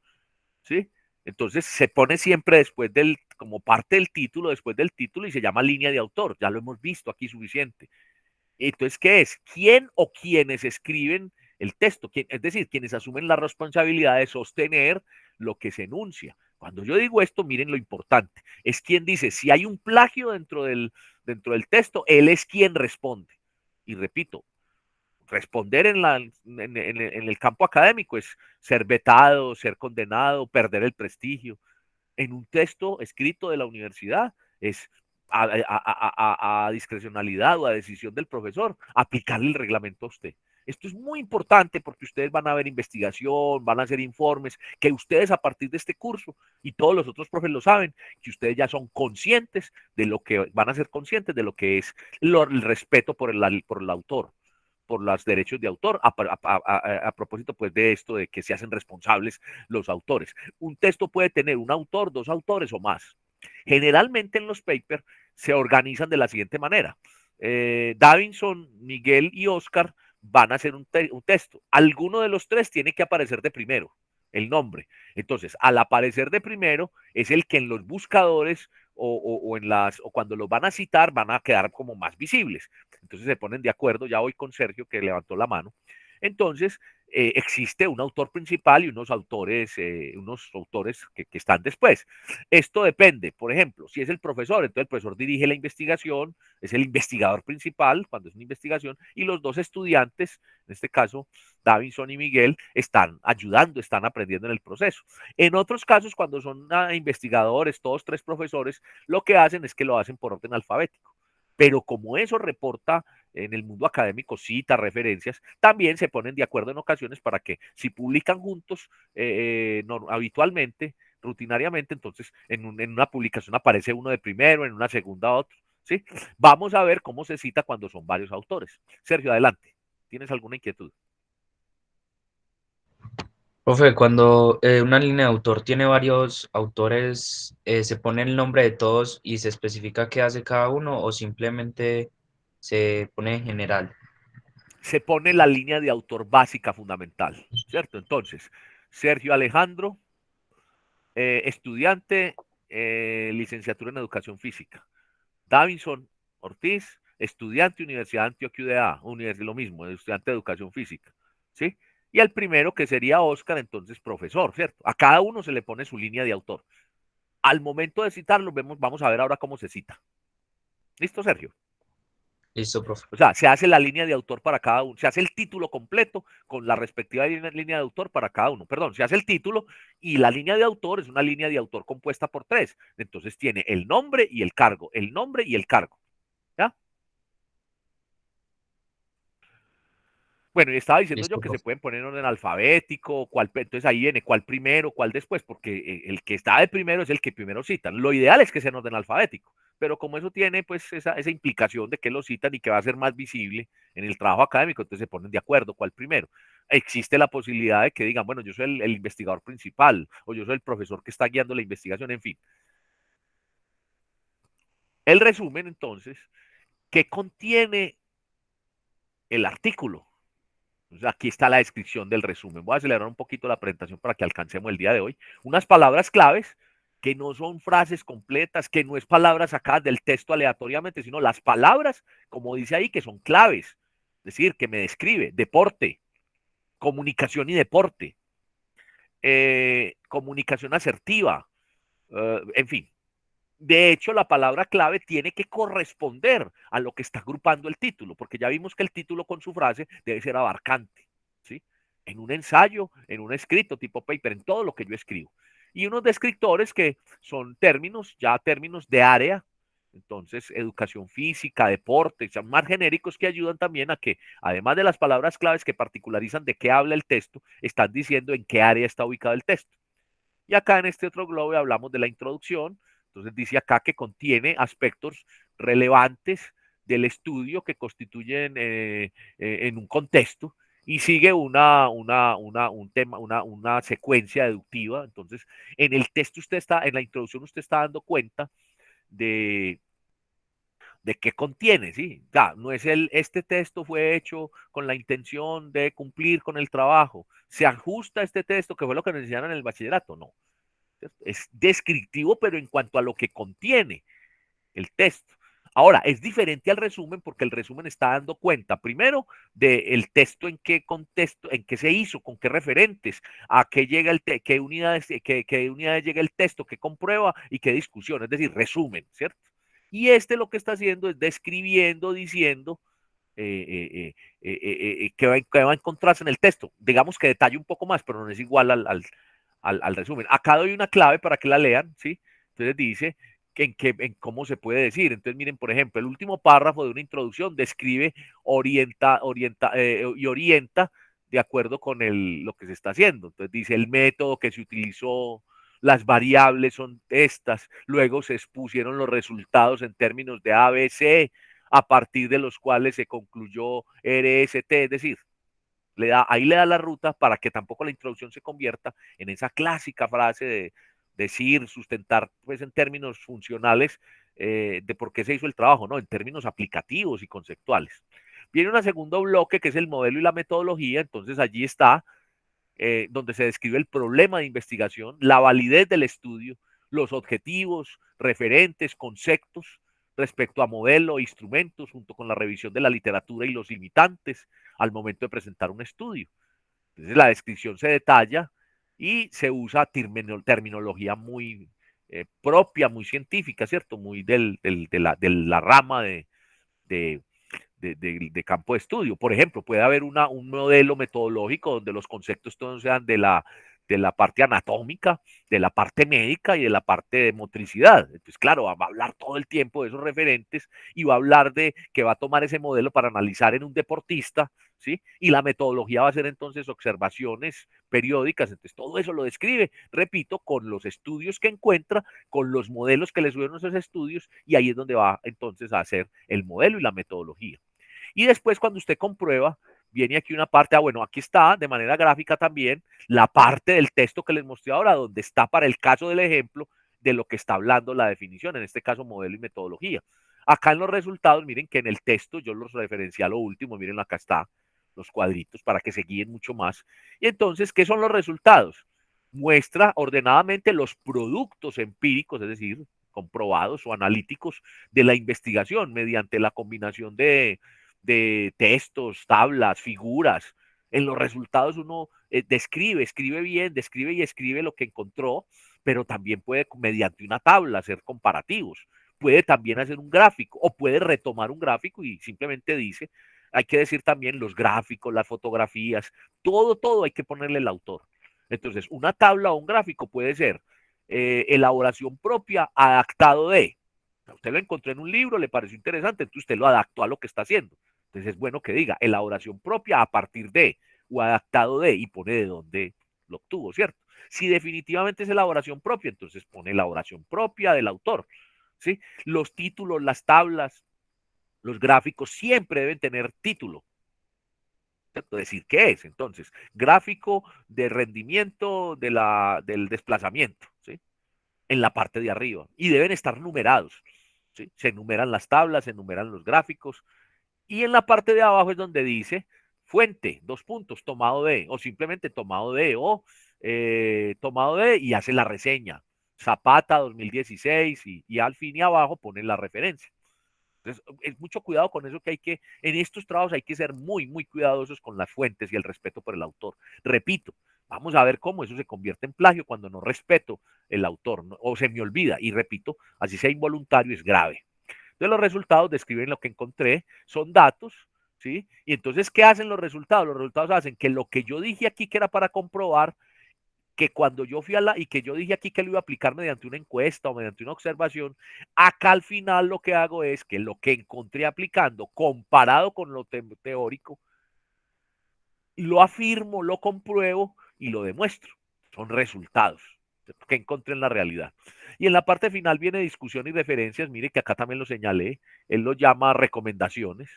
¿sí? Entonces se pone siempre después como parte del título, después del título y se llama línea de autor. Ya lo hemos visto aquí suficiente. Entonces, ¿qué es? ¿Quién o quienes escriben el texto? Es decir, quienes asumen la responsabilidad de sostener lo que se enuncia. Cuando yo digo esto, miren lo importante. Es quien dice, si hay un plagio dentro del texto, él es quien responde. Y repito, responder en el campo académico es ser vetado, ser condenado, perder el prestigio. En un texto escrito de la universidad es a discrecionalidad o a decisión del profesor aplicarle el reglamento a usted. Esto es muy importante porque ustedes van a ver investigación, van a hacer informes, que ustedes a partir de este curso, y todos los otros profes lo saben, que ustedes ya son conscientes de lo que van a ser conscientes de lo que es el respeto por el autor, por los derechos de autor, a propósito pues de esto de que se hacen responsables los autores. Un texto puede tener un autor, dos autores o más. Generalmente en los papers se organizan de la siguiente manera. Davinson, Miguel y Oscar van a hacer un texto. Alguno de los tres tiene que aparecer de primero, el nombre. Entonces, al aparecer de primero, es el que en los buscadores o cuando los van a citar van a quedar como más visibles. Entonces se ponen de acuerdo, ya voy con Sergio que levantó la mano. Entonces, existe un autor principal y unos autores que están después. Esto depende, por ejemplo, si es el profesor, entonces el profesor dirige la investigación, es el investigador principal cuando es una investigación, y los dos estudiantes, en este caso Davinson y Miguel, están ayudando, están aprendiendo en el proceso. En otros casos, cuando son investigadores, todos tres profesores, lo que hacen es que lo hacen por orden alfabético. Pero como eso reporta en el mundo académico, cita, referencias, también se ponen de acuerdo en ocasiones para que si publican juntos habitualmente, rutinariamente, entonces en una publicación aparece uno de primero, en una segunda otro, ¿sí? Vamos a ver cómo se cita cuando son varios autores. Sergio, adelante. ¿Tienes alguna inquietud? Profe, cuando una línea de autor tiene varios autores, ¿se pone el nombre de todos y se especifica qué hace cada uno o simplemente se pone en general? Se pone la línea de autor básica fundamental, ¿cierto? Entonces, Sergio Alejandro, estudiante, licenciatura en educación física. Davinson Ortiz, estudiante, Universidad de Antioquia UDA, lo mismo, estudiante de educación física, ¿sí? Y al primero, que sería Oscar, entonces profesor, ¿cierto? A cada uno se le pone su línea de autor. Al momento de citarlo, vamos a ver ahora cómo se cita. ¿Listo, Sergio? Listo, profe. O sea, se hace la línea de autor para cada uno, se hace el título completo con la respectiva línea de autor para cada uno. Perdón, se hace el título y la línea de autor es una línea de autor compuesta por tres. Entonces tiene el nombre y el cargo, el nombre y el cargo. ¿Ya? Bueno, y estaba diciendo yo Listo, que se profe. pueden poner en orden alfabético, entonces ahí viene cuál primero, cuál después, porque el que está de primero es el que primero citan. Lo ideal es que sea en orden alfabético, pero como eso tiene pues esa implicación de que lo citan y que va a ser más visible en el trabajo académico, entonces se ponen de acuerdo cuál primero. Existe la posibilidad de que digan, bueno, yo soy el investigador principal o yo soy el profesor que está guiando la investigación, en fin. El resumen, entonces, ¿qué contiene el artículo? Entonces, aquí está la descripción del resumen. Voy a acelerar un poquito la presentación para que alcancemos el día de hoy. Unas palabras claves que no son frases completas, que no es palabras sacadas del texto aleatoriamente, sino las palabras, como dice ahí, que son claves. Es decir, que me describe deporte, comunicación y deporte, comunicación asertiva, en fin. De hecho, la palabra clave tiene que corresponder a lo que está agrupando el título, porque ya vimos que el título con su frase debe ser abarcante, ¿sí? en un ensayo, en un escrito tipo paper, en todo lo que yo escribo. Y unos descriptores que son términos, ya términos de área, entonces educación física, deporte, son más genéricos que ayudan también a que, además de las palabras claves que particularizan de qué habla el texto, están diciendo en qué área está ubicado el texto. Y acá en este otro globo hablamos de la introducción, entonces dice acá que contiene aspectos relevantes del estudio que constituyen en un contexto y sigue un tema, una secuencia deductiva. Entonces, en el texto usted está, en la introducción usted está dando cuenta de, de qué contiene, ¿sí? Ya, no es este texto fue hecho con la intención de cumplir con el trabajo. ¿Se ajusta a este texto, que fue lo que nos enseñaron en el bachillerato? No. Es descriptivo, pero en cuanto a lo que contiene el texto. Ahora, es diferente al resumen porque el resumen está dando cuenta, primero, del texto en qué contexto, en qué se hizo, con qué referentes, a qué llega qué unidades llega el texto, qué comprueba y qué discusión, es decir, resumen, ¿cierto? Y este lo que está haciendo es describiendo, diciendo qué va a encontrarse en el texto. Digamos que detalle un poco más, pero no es igual al resumen. Acá doy una clave para que la lean, ¿sí? Entonces dice en cómo se puede decir. Entonces, miren, por ejemplo, el último párrafo de una introducción describe, orienta de acuerdo con lo que se está haciendo. Entonces dice el método que se utilizó, las variables son estas, luego se expusieron los resultados en términos de ABC, a partir de los cuales se concluyó RST, es decir, ahí le da la ruta para que tampoco la introducción se convierta en esa clásica frase de decir, sustentar, pues en términos funcionales de por qué se hizo el trabajo, no, en términos aplicativos y conceptuales. Viene un segundo bloque que es el modelo y la metodología, entonces allí está donde se describe el problema de investigación, la validez del estudio, los objetivos, referentes, conceptos respecto a modelo e instrumentos, junto con la revisión de la literatura y los limitantes al momento de presentar un estudio. Entonces la descripción se detalla y se usa terminología muy propia, muy científica, ¿cierto? Muy de la rama de, de campo de estudio. Por ejemplo, puede haber un modelo metodológico donde los conceptos todos sean de la parte anatómica, de la parte médica y de la parte de motricidad. Entonces, claro, va a hablar todo el tiempo de esos referentes y va a hablar de que va a tomar ese modelo para analizar en un deportista, ¿sí? Y la metodología va a ser entonces observaciones periódicas. Entonces, todo eso lo describe, repito, con los estudios que encuentra, con los modelos que le subieron esos estudios, y ahí es donde va entonces a hacer el modelo y la metodología. Y después, cuando usted comprueba, viene aquí una parte, bueno, aquí está de manera gráfica también la parte del texto que les mostré ahora, donde está para el caso del ejemplo de lo que está hablando la definición, en este caso modelo y metodología. Acá en los resultados, miren que en el texto yo los referencié a lo último, miren acá está los cuadritos para que se guíen mucho más. Y entonces, ¿qué son los resultados? Muestra ordenadamente los productos empíricos, es decir, comprobados o analíticos de la investigación mediante la combinación de textos, tablas, figuras. En los resultados uno escribe bien, describe y escribe lo que encontró, pero también puede, mediante una tabla, hacer comparativos. Puede también hacer un gráfico o puede retomar un gráfico y simplemente dice, hay que decir también los gráficos, las fotografías, todo hay que ponerle el autor. Entonces, una tabla o un gráfico puede ser elaboración propia, adaptado de. Usted lo encontró en un libro, le pareció interesante, entonces usted lo adaptó a lo que está haciendo. Entonces es bueno que diga elaboración propia a partir de o adaptado de y pone de dónde lo obtuvo, ¿cierto? Si definitivamente es elaboración propia, entonces pone elaboración propia del autor, ¿sí? Los títulos, las tablas, los gráficos siempre deben tener título. ¿Cierto? Decir qué es, entonces, gráfico de rendimiento del desplazamiento, ¿sí? En la parte de arriba y deben estar numerados, ¿sí? Se enumeran las tablas, se enumeran los gráficos, y en la parte de abajo es donde dice fuente, dos puntos, tomado de, o simplemente tomado de, o tomado de, y hace la reseña. Zapata 2016, y al fin y abajo pone la referencia. Entonces, es mucho cuidado con eso que en estos trabajos hay que ser muy cuidadosos con las fuentes y el respeto por el autor. Repito, vamos a ver cómo eso se convierte en plagio cuando no respeto el autor, ¿no? O se me olvida, y repito, así sea involuntario, es grave. Entonces los resultados describen lo que encontré, son datos, ¿sí? Y entonces, ¿qué hacen los resultados? Los resultados hacen que lo que yo dije aquí que era para comprobar, que cuando yo fui y que yo dije aquí que lo iba a aplicar mediante una encuesta o mediante una observación, acá al final lo que hago es que lo que encontré aplicando, comparado con lo teórico, lo afirmo, lo compruebo y lo demuestro. Son resultados que encontré en la realidad. Y en la parte final viene discusión y referencias. Mire que acá también lo señalé. Él lo llama recomendaciones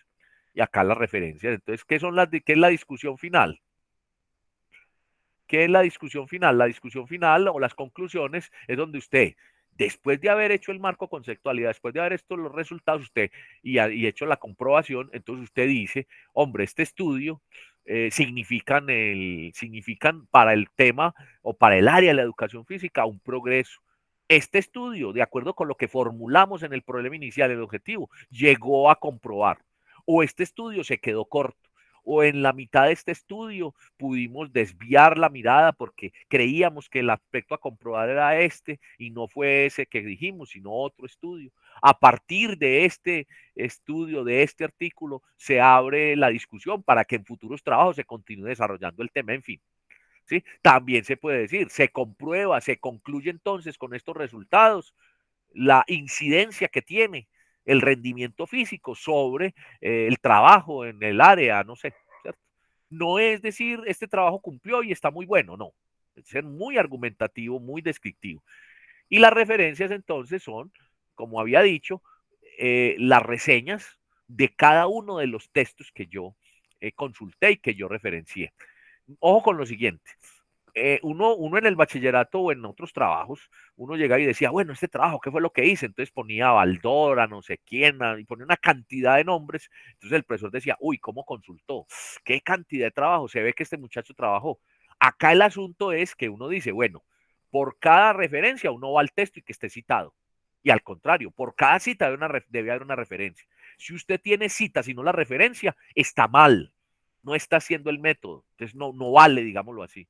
y acá las referencias. Entonces, ¿qué es la discusión final? ¿Qué es la discusión final? La discusión final o las conclusiones es donde usted, después de haber hecho el marco conceptualidad, después de haber hecho los resultados, usted y hecho la comprobación, entonces usted dice, hombre, este estudio significan para el tema o para el área de la educación física un progreso. Este estudio, de acuerdo con lo que formulamos en el problema inicial, el objetivo, llegó a comprobar. O este estudio se quedó corto o en la mitad de este estudio pudimos desviar la mirada porque creíamos que el aspecto a comprobar era este y no fue ese que dijimos, sino otro estudio. A partir de este estudio, de este artículo, se abre la discusión para que en futuros trabajos se continúe desarrollando el tema, en fin. ¿Sí? También se puede decir, se comprueba, se concluye entonces con estos resultados la incidencia que tiene el rendimiento físico sobre el trabajo en el área, no sé, ¿cierto? No es decir, este trabajo cumplió y está muy bueno, no. Es ser muy argumentativo, muy descriptivo. Y las referencias entonces son, como había dicho, las reseñas de cada uno de los textos que yo consulté y que yo referencié. Ojo con lo siguiente, uno en el bachillerato o en otros trabajos, uno llegaba y decía, bueno, este trabajo, ¿qué fue lo que hice? Entonces ponía Baldora, no sé quién, y ponía una cantidad de nombres. Entonces el profesor decía, uy, ¿cómo consultó? ¿Qué cantidad de trabajo? Se ve que este muchacho trabajó. Acá el asunto es que uno dice, bueno, por cada referencia uno va al texto y que esté citado. Y al contrario, por cada cita debe haber una referencia. Si usted tiene citas y no la referencia, está mal. No está haciendo el método. Entonces no vale, digámoslo así,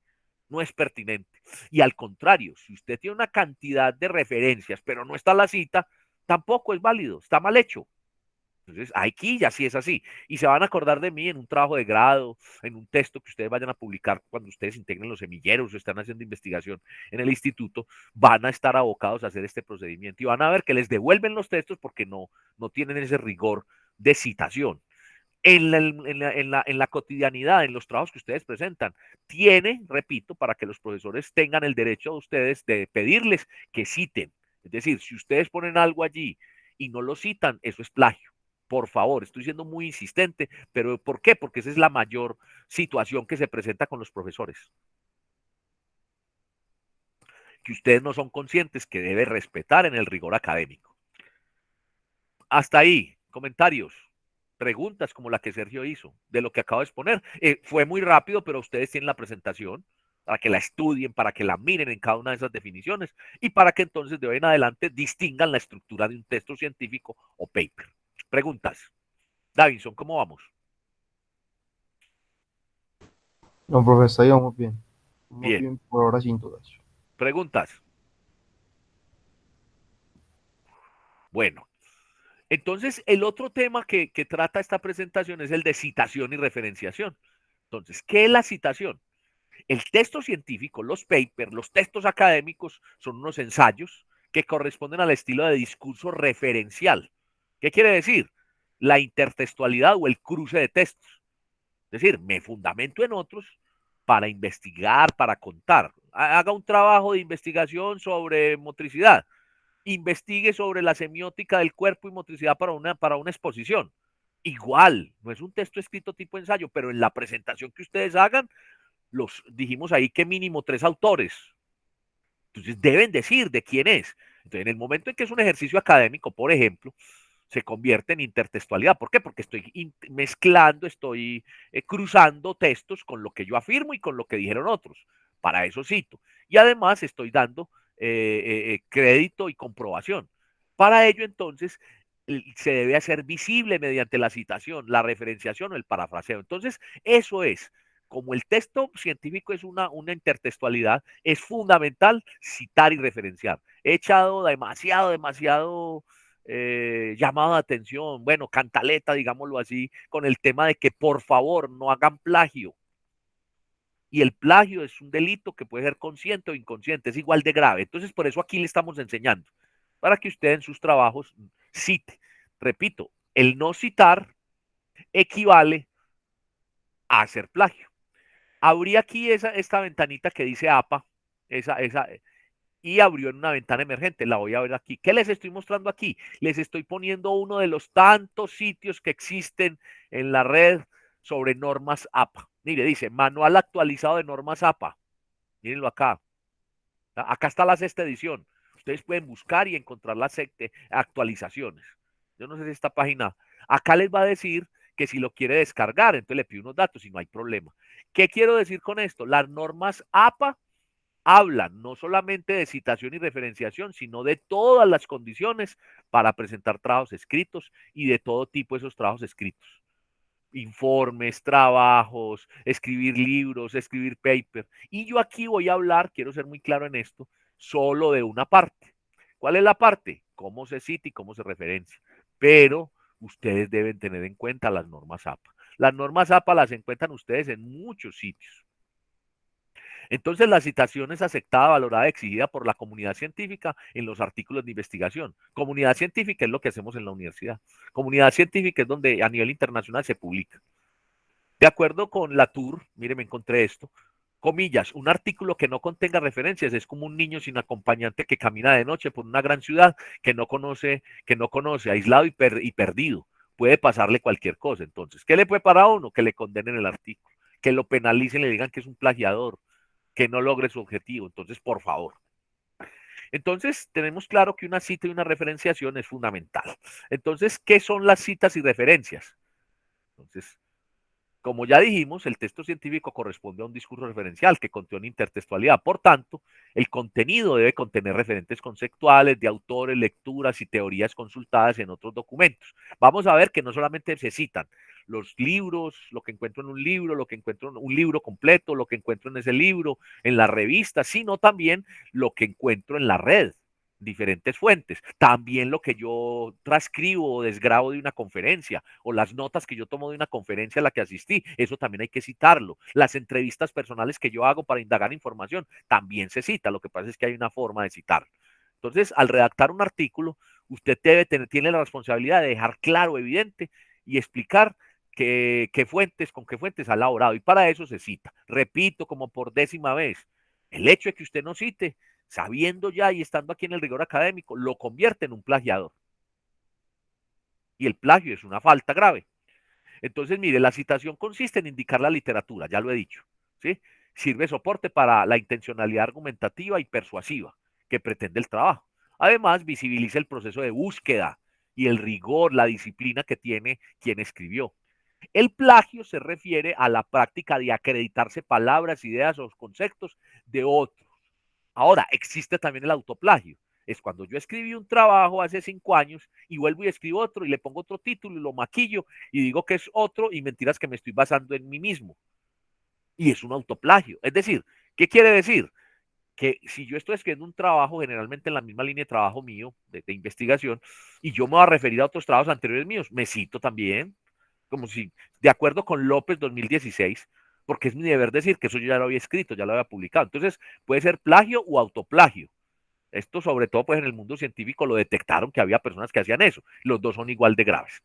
no es pertinente. Y al contrario, si usted tiene una cantidad de referencias, pero no está la cita, tampoco es válido, está mal hecho. Entonces, aquí ya sí es así. Y se van a acordar de mí en un trabajo de grado, en un texto que ustedes vayan a publicar cuando ustedes integren los semilleros o están haciendo investigación en el instituto, van a estar abocados a hacer este procedimiento y van a ver que les devuelven los textos porque no tienen ese rigor de citación en la cotidianidad, en los trabajos que ustedes presentan, tiene, repito, para que los profesores tengan el derecho a ustedes de pedirles que citen. Es decir, si ustedes ponen algo allí y no lo citan, eso es plagio. Por favor, estoy siendo muy insistente, pero ¿por qué? Porque esa es la mayor situación que se presenta con los profesores. Que ustedes no son conscientes que debe respetar en el rigor académico. Hasta ahí, comentarios. Preguntas como la que Sergio hizo, de lo que acabo de exponer. Fue muy rápido, pero ustedes tienen la presentación para que la estudien, para que la miren en cada una de esas definiciones y para que entonces de hoy en adelante distingan la estructura de un texto científico o paper. Preguntas. Davinson, ¿cómo vamos? No, profesor, ahí vamos bien. Vamos Bien. bien por ahora sin dudas. Preguntas. Bueno, entonces el otro tema que trata esta presentación es el de citación y referenciación. Entonces, ¿qué es la citación? El texto científico, los papers, los textos académicos son unos ensayos que corresponden al estilo de discurso referencial. ¿Qué quiere decir? La intertextualidad o el cruce de textos. Es decir, me fundamento en otros para investigar, para contar. Haga un trabajo de investigación sobre motricidad. Investigue sobre la semiótica del cuerpo y motricidad para una exposición. Igual, no es un texto escrito tipo ensayo, pero en la presentación que ustedes hagan, dijimos ahí que mínimo 3 autores. Entonces deben decir de quién es. Entonces, en el momento en que es un ejercicio académico, por ejemplo, se convierte en intertextualidad. ¿Por qué? Porque estoy mezclando, estoy cruzando textos con lo que yo afirmo y con lo que dijeron otros. Para eso cito. Y además estoy dando crédito y comprobación. Para ello, entonces, se debe hacer visible mediante la citación, la referenciación o el parafraseo. Entonces, eso es como el texto científico es una intertextualidad, es fundamental citar y referenciar. He echado demasiado llamado de atención, bueno, cantaleta, digámoslo así, con el tema de que por favor no hagan plagio. Y el plagio es un delito que puede ser consciente o inconsciente, es igual de grave. Entonces, por eso aquí le estamos enseñando, para que usted en sus trabajos cite. Repito, el no citar equivale a hacer plagio. Abrí aquí esta ventanita que dice APA, y abrió en una ventana emergente. La voy a ver aquí. ¿Qué les estoy mostrando aquí? Les estoy poniendo uno de los tantos sitios que existen en la red sobre normas APA. Mire, dice Manual Actualizado de Normas APA. Mírenlo acá. Acá está la sexta edición. Ustedes pueden buscar y encontrar las actualizaciones. Yo no sé si esta página. Acá les va a decir que si lo quiere descargar, entonces le pido unos datos y no hay problema. ¿Qué quiero decir con esto? Las normas APA hablan no solamente de citación y referenciación, sino de todas las condiciones para presentar trabajos escritos y de todo tipo de esos trabajos escritos. Informes, trabajos, escribir libros, escribir paper. Y yo aquí voy a hablar, quiero ser muy claro en esto, solo de una parte. ¿Cuál es la parte? Cómo se cita y cómo se referencia. Pero ustedes deben tener en cuenta las normas APA. Las normas APA las encuentran ustedes en muchos sitios. Entonces, la citación es aceptada, valorada, exigida por la comunidad científica en los artículos de investigación. Comunidad científica es lo que hacemos en la universidad. Comunidad científica es donde a nivel internacional se publica. De acuerdo con Latour, mire, me encontré esto, comillas, un artículo que no contenga referencias es como un niño sin acompañante que camina de noche por una gran ciudad que no conoce, aislado y perdido. Puede pasarle cualquier cosa. Entonces, ¿qué le puede parar a uno? Que le condenen el artículo, que lo penalicen, le digan que es un plagiador, que no logre su objetivo. Entonces, por favor. Entonces, tenemos claro que una cita y una referenciación es fundamental. Entonces, ¿qué son las citas y referencias? Entonces, como ya dijimos, el texto científico corresponde a un discurso referencial que contiene intertextualidad. Por tanto, el contenido debe contener referentes conceptuales de autores, lecturas y teorías consultadas en otros documentos. Vamos a ver que no solamente se citan los libros, lo que encuentro en un libro, lo que encuentro en un libro completo, lo que encuentro en ese libro, en la revista, sino también lo que encuentro en la red, diferentes fuentes. También lo que yo transcribo o desgrabo de una conferencia o las notas que yo tomo de una conferencia a la que asistí, eso también hay que citarlo. Las entrevistas personales que yo hago para indagar información, también se cita. Lo que pasa es que hay una forma de citarlo. Entonces, al redactar un artículo, usted tiene la responsabilidad de dejar claro, evidente y explicar con qué fuentes ha elaborado. Y para eso se cita. Repito, como por 10ª vez, el hecho de que usted no cite, sabiendo ya y estando aquí en el rigor académico, lo convierte en un plagiador. Y el plagio es una falta grave. Entonces, mire, la citación consiste en indicar la literatura, ya lo he dicho, ¿sí? Sirve soporte para la intencionalidad argumentativa y persuasiva que pretende el trabajo. Además, visibiliza el proceso de búsqueda y el rigor, la disciplina que tiene quien escribió. El plagio se refiere a la práctica de acreditarse palabras, ideas o conceptos de otros. Ahora, existe también el autoplagio. Es cuando yo escribí un trabajo hace 5 años y vuelvo y escribo otro y le pongo otro título y lo maquillo y digo que es otro y mentiras que me estoy basando en mí mismo. Y es un autoplagio. Es decir, ¿qué quiere decir? Que si yo estoy escribiendo un trabajo, generalmente en la misma línea de trabajo mío, de investigación, y yo me voy a referir a otros trabajos anteriores míos, me cito también, como si, de acuerdo con López 2016, porque es mi deber decir que eso yo ya lo había escrito, ya lo había publicado. Entonces, puede ser plagio o autoplagio. Esto sobre todo pues en el mundo científico lo detectaron que había personas que hacían eso. Los dos son igual de graves.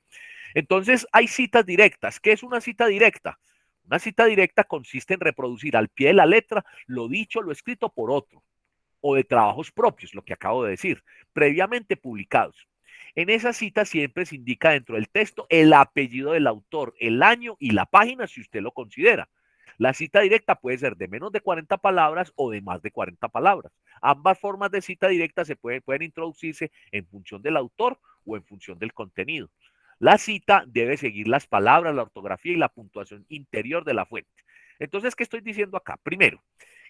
Entonces hay citas directas. ¿Qué es una cita directa? Una cita directa consiste en reproducir al pie de la letra lo dicho, lo escrito por otro, o de trabajos propios, lo que acabo de decir, previamente publicados. En esa cita siempre se indica dentro del texto el apellido del autor, el año y la página si usted lo considera. La cita directa puede ser de menos de 40 palabras o de más de 40 palabras. Ambas formas de cita directa pueden introducirse en función del autor o en función del contenido. La cita debe seguir las palabras, la ortografía y la puntuación interior de la fuente. Entonces, ¿qué estoy diciendo acá? Primero,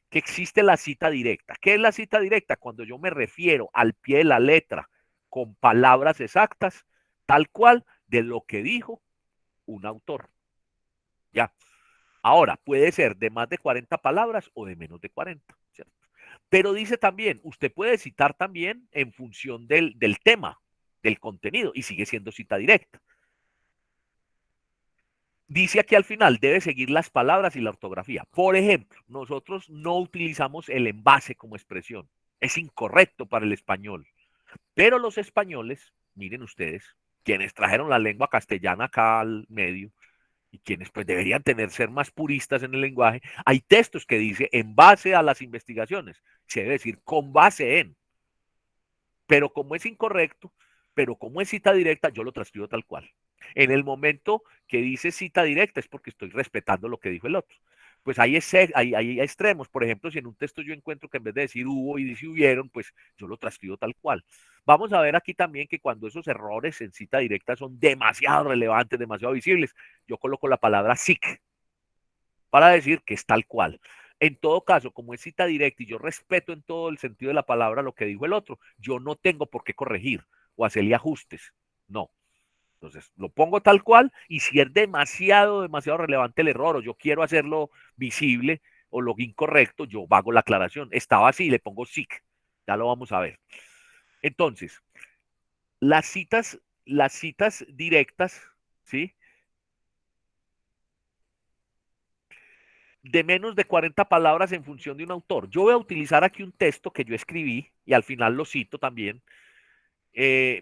que existe la cita directa. ¿Qué es la cita directa? Cuando yo me refiero al pie de la letra con palabras exactas, tal cual de lo que dijo un autor. Ya. Ahora, puede ser de más de 40 palabras o de menos de 40, ¿cierto? Pero dice también, usted puede citar también en función del tema. del contenido y sigue siendo cita directa. Dice aquí al final, debe seguir las palabras y la ortografía. Por ejemplo, nosotros no utilizamos el envase como expresión. Es incorrecto para el español. Pero los españoles, miren ustedes, quienes trajeron la lengua castellana acá al medio y quienes pues deberían ser más puristas en el lenguaje, hay textos que dice en base a las investigaciones. Se debe decir con base en. Pero como es incorrecto, pero como es cita directa, yo lo transcribo tal cual. En el momento que dice cita directa es porque estoy respetando lo que dijo el otro. Pues hay extremos. Por ejemplo, si en un texto yo encuentro que en vez de decir hubo y dice hubieron, pues yo lo transcribo tal cual. Vamos a ver aquí también que cuando esos errores en cita directa son demasiado relevantes, demasiado visibles, yo coloco la palabra SIC para decir que es tal cual. En todo caso, como es cita directa y yo respeto en todo el sentido de la palabra lo que dijo el otro, yo no tengo por qué corregir o hacerle ajustes. No. Entonces, lo pongo tal cual y si es demasiado, demasiado relevante el error o yo quiero hacerlo visible o lo incorrecto, yo hago la aclaración. Estaba así, le pongo SIC. Ya lo vamos a ver. Entonces, las citas directas, ¿sí? De menos de 40 palabras en función de un autor. Yo voy a utilizar aquí un texto que yo escribí y al final lo cito también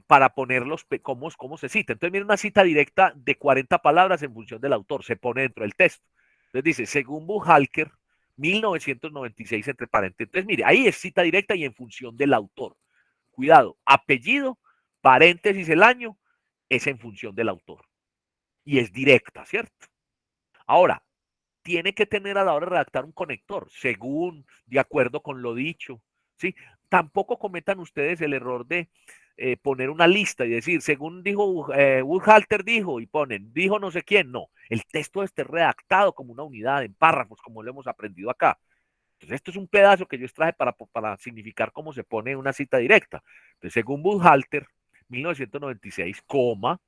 para ponerlos cómo se cita. Entonces, miren una cita directa de 40 palabras en función del autor, se pone dentro del texto. Entonces dice, según Buchalter, 1996 entre paréntesis. Entonces, mire, ahí es cita directa y en función del autor. Cuidado, apellido, paréntesis el año, es en función del autor. Y es directa, ¿cierto? Ahora, tiene que tener a la hora de redactar un conector, según, de acuerdo con lo dicho, ¿sí? Tampoco cometan ustedes el error de poner una lista y decir, según dijo, Buchalter dijo, y ponen, dijo no sé quién, no. El texto esté redactado como una unidad en párrafos, como lo hemos aprendido acá. Entonces, esto es un pedazo que yo extraje para significar cómo se pone una cita directa. Entonces, según Buchalter, 1996, coma,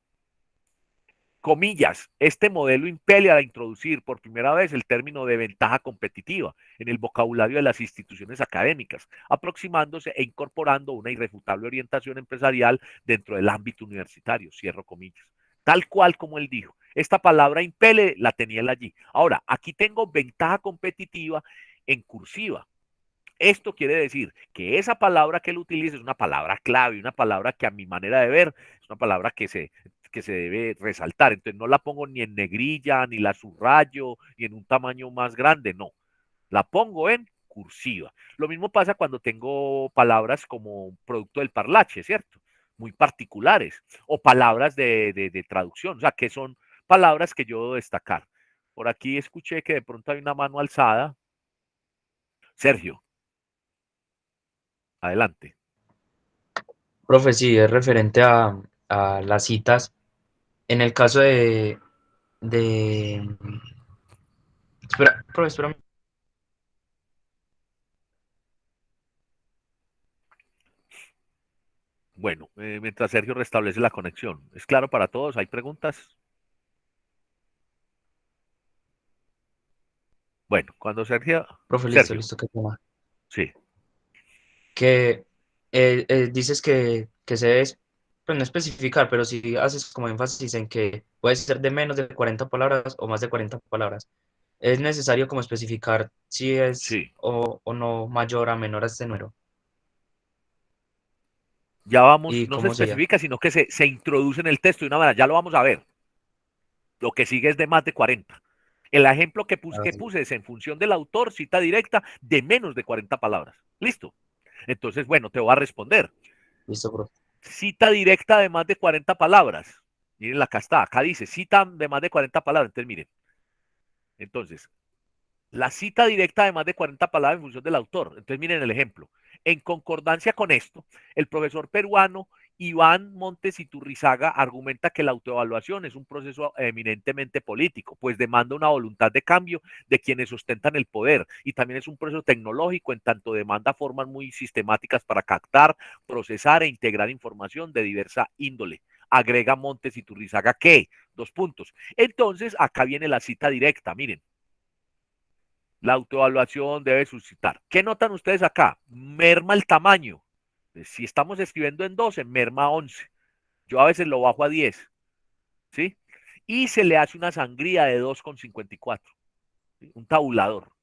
comillas, este modelo impele a introducir por primera vez el término de ventaja competitiva en el vocabulario de las instituciones académicas, aproximándose e incorporando una irrefutable orientación empresarial dentro del ámbito universitario, cierro comillas. Tal cual como él dijo. Esta palabra impele la tenía él allí. Ahora, aquí tengo ventaja competitiva en cursiva. Esto quiere decir que esa palabra que él utiliza es una palabra clave, una palabra que a mi manera de ver es una palabra que se debe resaltar. Entonces no la pongo ni en negrilla, ni la subrayo, ni en un tamaño más grande, no. La pongo en cursiva. Lo mismo pasa cuando tengo palabras como producto del parlache, ¿cierto? Muy particulares. O palabras de traducción, o sea, que son palabras que yo debo destacar. Por aquí escuché que de pronto hay una mano alzada. Sergio, adelante. Profe, sí, es referente a las citas. En el caso de... Espera, profe, espera. Bueno, mientras Sergio restablece la conexión. ¿Es claro para todos? ¿Hay preguntas? Bueno, cuando Sergio... Profe, listo, Sergio, listo, qué tema. sí. Que dices que se debe, pues no especificar, pero si haces como énfasis en que puede ser de menos de 40 palabras o más de 40 palabras. Es necesario como especificar si es Sí, o no mayor a menor a este número. ya vamos, ¿Y no se cómo sería? especifica, sino que se introduce en el texto de una manera, ya lo vamos a ver. Lo que sigue es de más de 40. El ejemplo Ah, que sí. puse es en función del autor, cita directa de menos de 40 palabras. ¿Listo? Entonces, bueno, te voy a responder. Listo, profe. Cita directa de más de 40 palabras. Miren, acá está, acá dice cita de más de 40 palabras. Entonces, miren. Entonces, la cita directa de más de 40 palabras en función del autor. Entonces, miren el ejemplo. En concordancia con esto, el profesor peruano Iván Montes Iturrizaga argumenta que la autoevaluación es un proceso eminentemente político, pues demanda una voluntad de cambio de quienes ostentan el poder y también es un proceso tecnológico en tanto demanda formas muy sistemáticas para captar, procesar e integrar información de diversa índole. Agrega Montes Iturrizaga que, dos puntos. Entonces, acá viene la cita directa, miren. La autoevaluación debe suscitar. ¿Qué notan ustedes acá? Merma el tamaño. Si estamos escribiendo en 12, merma 11. Yo a veces lo bajo a 10, ¿sí? Y se le hace una sangría de 2,54, ¿sí? Un tabulador.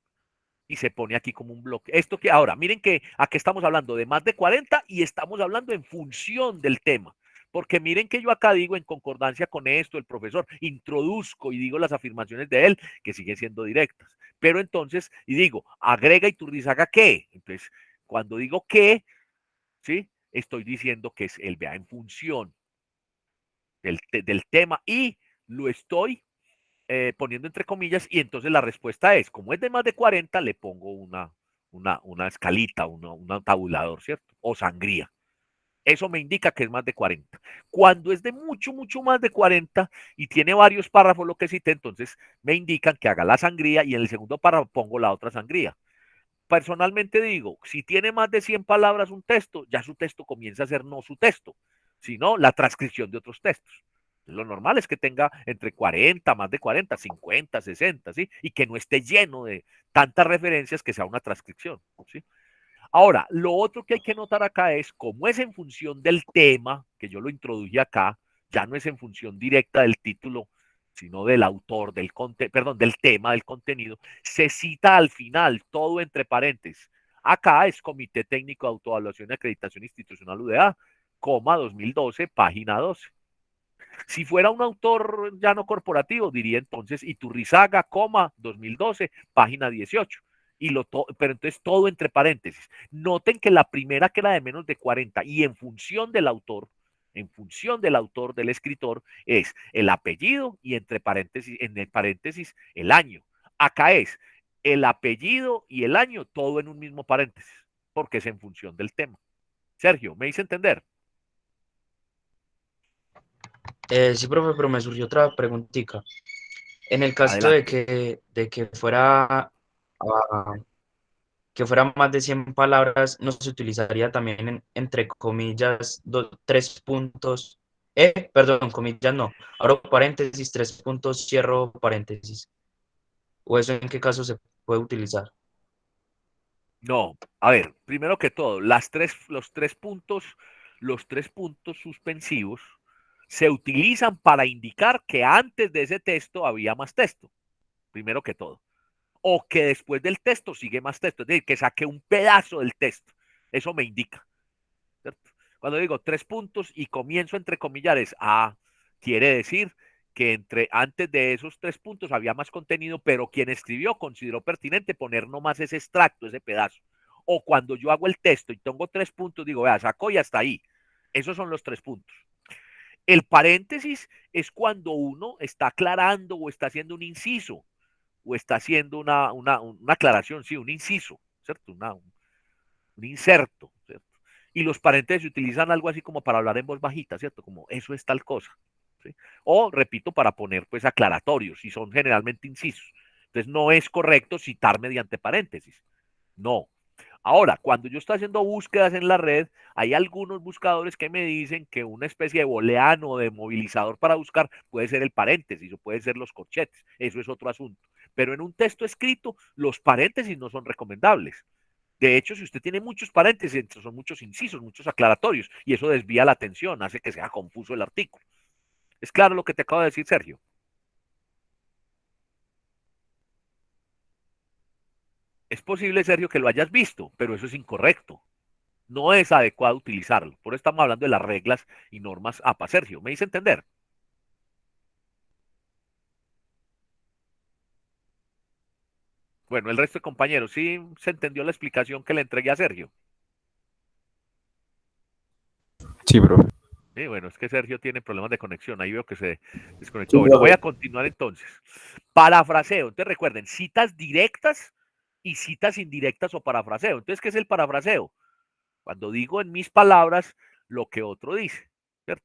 Y se pone aquí como un bloque. Esto que ahora, miren que aquí estamos hablando de más de 40 y estamos hablando en función del tema. Porque miren que yo acá digo en concordancia con esto, el profesor, introduzco y digo las afirmaciones de él que siguen siendo directas. Pero entonces, y digo, agrega Iturrizaga qué. Entonces, cuando digo qué, ¿sí? Estoy diciendo que es el vea en función del tema y lo estoy poniendo entre comillas, y entonces la respuesta es, como es de más de 40, le pongo una escalita, un tabulador, ¿cierto? O sangría. Eso me indica que es más de 40. Cuando es de mucho, mucho más de 40 y tiene varios párrafos, lo que cité, entonces me indican que haga la sangría y en el segundo párrafo pongo la otra sangría. Personalmente digo, si tiene más de 100 palabras un texto, ya su texto comienza a ser no su texto, sino la transcripción de otros textos. Lo normal es que tenga entre 40, más de 40, 50, 60, ¿sí? Y que no esté lleno de tantas referencias que sea una transcripción, ¿sí? Ahora, lo otro que hay que notar acá es cómo es en función del tema, que yo lo introduje acá, ya no es en función directa del título, sino del autor, perdón, del tema, del contenido, se cita al final, todo entre paréntesis. Acá es Comité Técnico de Autoevaluación y Acreditación Institucional UDA, 2012, página 12. Si fuera un autor ya no corporativo, diría entonces Iturrizaga, 2012, página 18. Pero entonces todo entre paréntesis. Noten que la primera, que era de menos de 40, y en función del autor, del escritor, es el apellido y entre paréntesis, en el paréntesis, el año. Acá es el apellido y el año, todo en un mismo paréntesis, porque es en función del tema. Sergio, ¿me hice entender? Sí, profe, pero me surgió otra preguntita. En el caso de Adelante. que fuera, que fuera más de 100 palabras, no se utilizaría también entre comillas, tres puntos, perdón, comillas no, abro paréntesis, tres puntos, cierro paréntesis. ¿O eso en qué caso se puede utilizar? No, a ver, primero que todo, los tres puntos suspensivos se utilizan para indicar que antes de ese texto había más texto, primero que todo, o que después del texto sigue más texto, es decir, que saque un pedazo del texto. Eso me indica, ¿cierto? Cuando digo tres puntos y comienzo entre comillares, quiere decir que antes de esos tres puntos había más contenido, pero quien escribió consideró pertinente poner nomás ese extracto, ese pedazo. O cuando yo hago el texto y tengo tres puntos, digo, vea, saco y hasta ahí. Esos son los tres puntos. El paréntesis es cuando uno está aclarando o está haciendo un inciso o está haciendo una aclaración, sí, un inciso, ¿cierto? Un inserto, ¿cierto? Y los paréntesis se utilizan algo así como para hablar en voz bajita, ¿cierto? Como eso es tal cosa, ¿sí? O, repito, para poner pues aclaratorios, y son generalmente incisos. Entonces no es correcto citar mediante paréntesis. No. Ahora, cuando yo estoy haciendo búsquedas en la red, hay algunos buscadores que me dicen que una especie de booleano o de movilizador para buscar puede ser el paréntesis o puede ser los corchetes. Eso es otro asunto. Pero en un texto escrito, los paréntesis no son recomendables. De hecho, si usted tiene muchos paréntesis, son muchos incisos, muchos aclaratorios, y eso desvía la atención, hace que sea confuso el artículo. ¿Es claro lo que te acabo de decir, Sergio? Es posible, Sergio, que lo hayas visto, pero eso es incorrecto. No es adecuado utilizarlo. Por eso estamos hablando de las reglas y normas APA. Sergio, ¿me hice entender? Bueno, el resto de compañeros, ¿sí se entendió la explicación que le entregué a Sergio? Sí, profe. Sí, bueno, es que Sergio tiene problemas de conexión. Ahí veo que se Sí, desconectó. Bueno, voy profe. a continuar entonces. Parafraseo. Entonces recuerden, citas directas y citas indirectas o parafraseo. Entonces, ¿qué es el parafraseo? Cuando digo en mis palabras lo que otro dice, ¿cierto?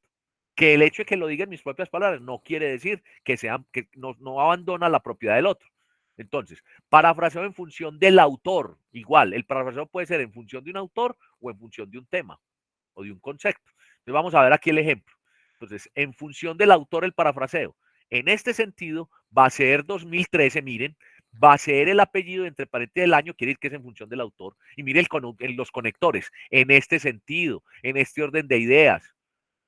Que el hecho de que lo diga en mis propias palabras no quiere decir que no abandona la propiedad del otro. Entonces, parafraseo en función del autor. Igual, el parafraseo puede ser en función de un autor o en función de un tema o de un concepto. Entonces, vamos a ver aquí el ejemplo. Entonces, en función del autor, el parafraseo. En este sentido, va a ser 2013, miren, va a ser el apellido entre paréntesis del año, quiere decir que es en función del autor. Y mire los conectores, en este sentido, en este orden de ideas,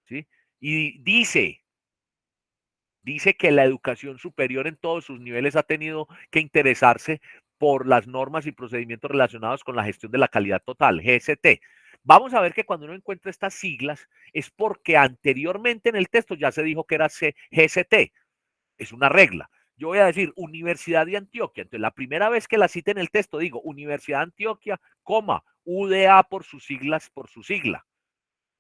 ¿sí? Y dice que la educación superior en todos sus niveles ha tenido que interesarse por las normas y procedimientos relacionados con la gestión de la calidad total, GST. Vamos a ver que cuando uno encuentra estas siglas es porque anteriormente en el texto ya se dijo que era GST, es una regla. Yo voy a decir Universidad de Antioquia. Entonces, la primera vez que la cite en el texto, digo Universidad de Antioquia, coma, UDA por sus siglas, por su sigla.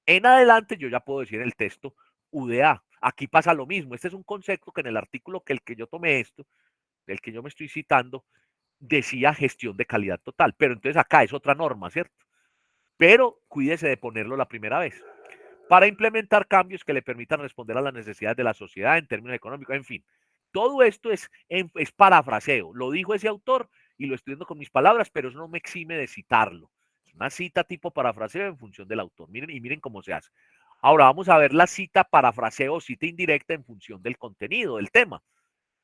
En adelante yo ya puedo decir en el texto UDA. Aquí pasa lo mismo. Este es un concepto que en el artículo que el que yo tomé esto, del que yo me estoy citando, decía gestión de calidad total. Pero entonces acá es otra norma, ¿cierto? Pero cuídese de ponerlo la primera vez. Para implementar cambios que le permitan responder a las necesidades de la sociedad en términos económicos, en fin. Todo esto es parafraseo. Lo dijo ese autor y lo estoy viendo con mis palabras, pero eso no me exime de citarlo. Es una cita tipo parafraseo en función del autor. Miren y miren cómo se hace. Ahora vamos a ver la cita parafraseo o cita indirecta en función del contenido, del tema.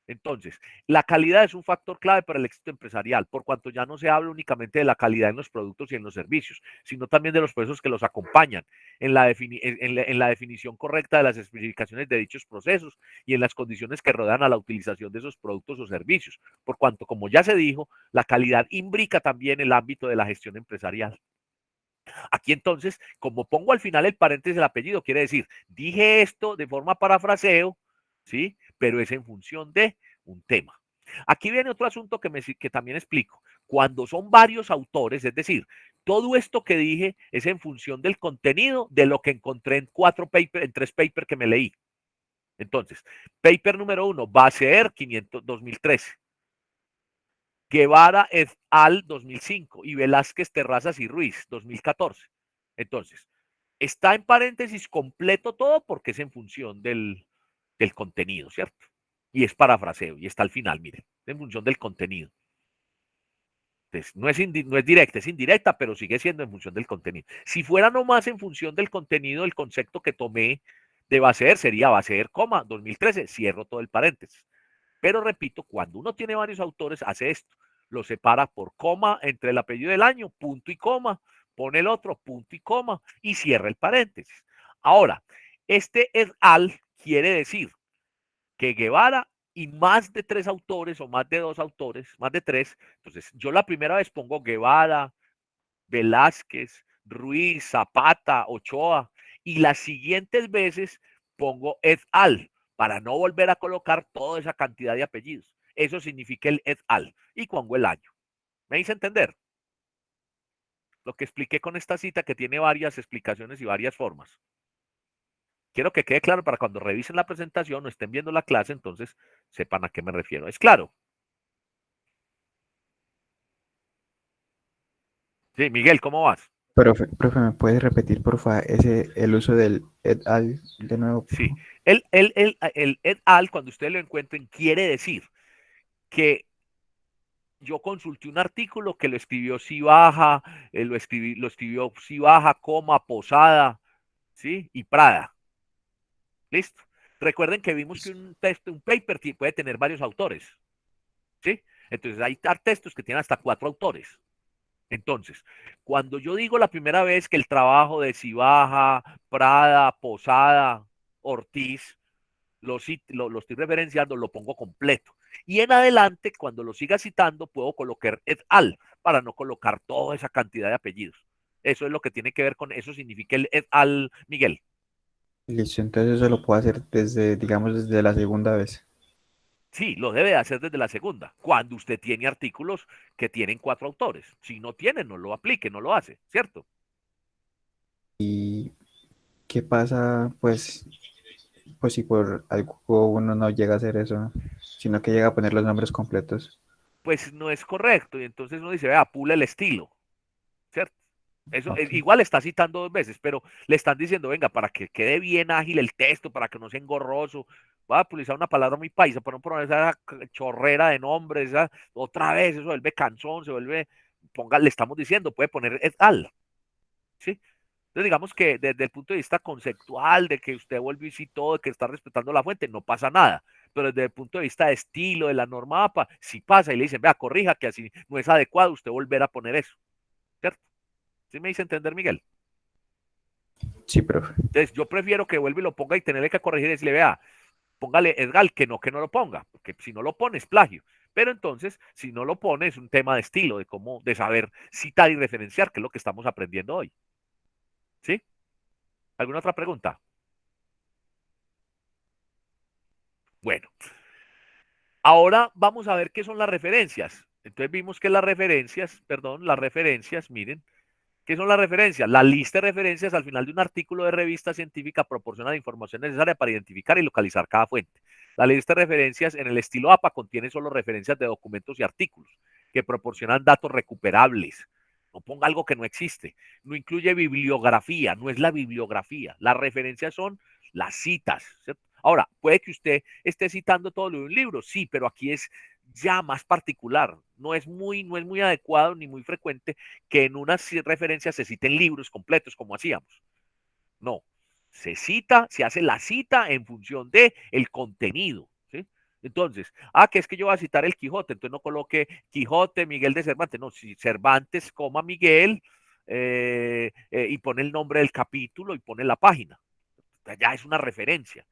Entonces, la calidad es un factor clave para el éxito empresarial, por cuanto ya no se habla únicamente de la calidad en los productos y en los servicios, sino también de los procesos que los acompañan, en la definición correcta de las especificaciones de dichos procesos y en las condiciones que rodean a la utilización de esos productos o servicios, por cuanto, como ya se dijo, la calidad imbrica también el ámbito de la gestión empresarial. Aquí entonces, como pongo al final el paréntesis del apellido, quiere decir, dije esto de forma parafraseo, ¿sí? Pero es en función de un tema. Aquí viene otro asunto que también explico. Cuando son varios autores, es decir, todo esto que dije es en función del contenido de lo que encontré en en 3 papers que me leí. Entonces, paper número 1 va a ser 2013. Guevara et al 2005 y Velázquez, Terrazas y Ruiz 2014. Entonces, está en paréntesis completo todo porque es en función del contenido, ¿cierto? Y es parafraseo y está al final, miren, en función del contenido. Entonces, no es directa, es indirecta, pero sigue siendo en función del contenido. Si fuera nomás en función del contenido, el concepto que tomé de Baseer sería Baseer, 2013, cierro todo el paréntesis. Pero repito, cuando uno tiene varios autores, hace esto. Lo separa por coma entre el apellido del año, punto y coma, pone el otro, punto y coma, y cierra el paréntesis. Ahora, este et al quiere decir que Guevara y más de 3 autores o más de 2 autores, más de 3. Entonces, yo la primera vez pongo Guevara, Velázquez, Ruiz, Zapata, Ochoa, y las siguientes veces pongo et al, para no volver a colocar toda esa cantidad de apellidos. Eso significa el et al, y pongo el año. ¿Me hice entender? Lo que expliqué con esta cita que tiene varias explicaciones y varias formas. Quiero que quede claro para cuando revisen la presentación o estén viendo la clase, entonces sepan a qué me refiero. ¿Es claro? Sí, Miguel, ¿cómo vas? Profe, ¿me puedes repetir, porfa, el uso del et al de nuevo, por Sí, favor? el et al, cuando ustedes lo encuentren, quiere decir que yo consulté un artículo que lo escribió Cibaja, lo escribió Cibaja, coma, Posada, ¿sí? Y Prada. ¿Listo? Recuerden que vimos que un texto, un paper puede tener varios autores, ¿sí? Entonces hay textos que tienen hasta 4 autores. Entonces, cuando yo digo la primera vez que el trabajo de Cibaja, Prada, Posada, Ortiz, lo estoy referenciando, lo pongo completo. Y en adelante, cuando lo siga citando, puedo colocar et al para no colocar toda esa cantidad de apellidos. Eso es lo que tiene que ver con eso, significa el et al, Miguel. Listo, entonces eso lo puedo hacer desde, digamos, desde la segunda vez. Sí, lo debe hacer desde la segunda, cuando usted tiene artículos que tienen 4 autores. Si no tiene, no lo aplique, no lo hace, ¿cierto? ¿Y qué pasa, pues si por algo uno no llega a hacer eso, sino que llega a poner los nombres completos? Pues no es correcto. Y entonces uno dice, vea, pula el estilo, ¿cierto? Eso Ok. igual está citando 2 veces, pero le están diciendo, venga, para que quede bien ágil el texto, para que no sea engorroso, va a utilizar una palabra muy paisa, para no poner esa chorrera de nombres, otra vez, eso vuelve cansón, se vuelve, le estamos diciendo, puede poner et al, ¿sí? Entonces digamos que desde el punto de vista conceptual, de que usted vuelve y citó, de que está respetando la fuente, no pasa nada, pero desde el punto de vista de estilo, de la norma APA, sí pasa y le dicen, vea, corrija, que así no es adecuado usted volver a poner eso, ¿cierto? ¿Sí me hice entender, Miguel? Sí, profe. Entonces, yo prefiero que vuelva y lo ponga y tenerle que corregir y decirle, vea, póngale Edgar que no lo ponga, porque si no lo pone es plagio. Pero entonces, si no lo pone, es un tema de estilo, de cómo, de saber citar y referenciar, que es lo que estamos aprendiendo hoy. ¿Sí? ¿Alguna otra pregunta? Bueno, ahora vamos a ver qué son las referencias. Entonces vimos que las referencias, miren, ¿qué son las referencias? La lista de referencias al final de un artículo de revista científica proporciona la información necesaria para identificar y localizar cada fuente. La lista de referencias en el estilo APA contiene solo referencias de documentos y artículos que proporcionan datos recuperables. No ponga algo que no existe. No incluye bibliografía, no es la bibliografía. Las referencias son las citas, ¿cierto? Ahora, puede que usted esté citando todo lo de un libro, sí, pero aquí es ya más particular. No es muy adecuado ni muy frecuente que en unas referencias se citen libros completos como hacíamos. No, se hace la cita en función de el contenido, ¿sí? Entonces, que es que yo voy a citar el Quijote, entonces no coloque Quijote, Miguel de Cervantes, no, si Cervantes, Miguel, y pone el nombre del capítulo y pone la página. Ya es una referencia.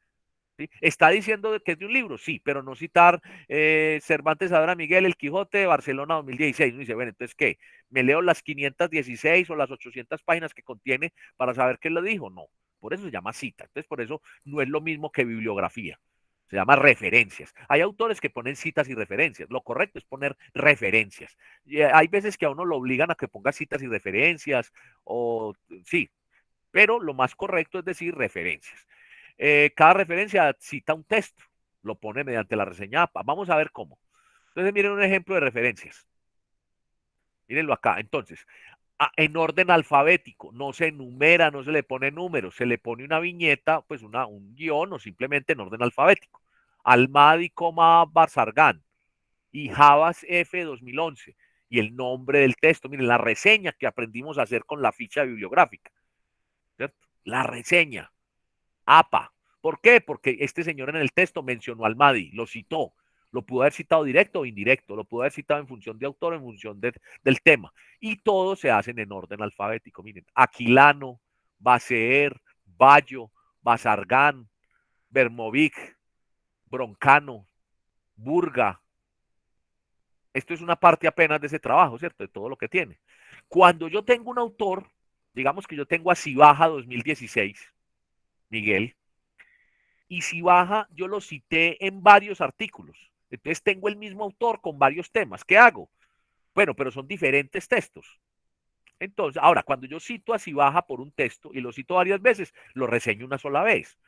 ¿Sí? ¿Está diciendo que es de un libro? Sí, pero no citar Cervantes Saavedra Miguel, El Quijote, Barcelona 2016. Uno dice, bueno, entonces, ¿qué? ¿Me leo las 516 o las 800 páginas que contiene para saber qué lo dijo? No, por eso se llama cita. Entonces, por eso no es lo mismo que bibliografía. Se llama referencias. Hay autores que ponen citas y referencias. Lo correcto es poner referencias. Y hay veces que a uno lo obligan a que ponga citas y referencias, o sí, pero lo más correcto es decir referencias. Cada referencia cita un texto, lo pone mediante la reseña APA. Vamos a ver cómo. Entonces, miren un ejemplo de referencias. Mírenlo acá. Entonces, en orden alfabético, no se enumera, no se le pone números, se le pone una viñeta, pues un guión o simplemente en orden alfabético. Almadi, Barzargán y Javas F 2011. Y el nombre del texto, miren, la reseña que aprendimos a hacer con la ficha bibliográfica. ¿Cierto? La reseña. APA. ¿Por qué? Porque este señor en el texto mencionó al Mahdi, lo citó. Lo pudo haber citado directo o indirecto, lo pudo haber citado en función de autor, en función del tema. Y todos se hacen en orden alfabético. Miren, Aquilano, Baseer, Bayo, Basargán, Bermovic, Broncano, Burga. Esto es una parte apenas de ese trabajo, ¿cierto? De todo lo que tiene. Cuando yo tengo un autor, digamos que yo tengo a Cibaja 2016, Miguel, y si baja, yo lo cité en varios artículos. Entonces tengo el mismo autor con varios temas. ¿Qué hago? Bueno, pero son diferentes textos. Entonces, ahora, cuando yo cito a Cibaja por un texto y lo cito varias veces, lo reseño una sola vez,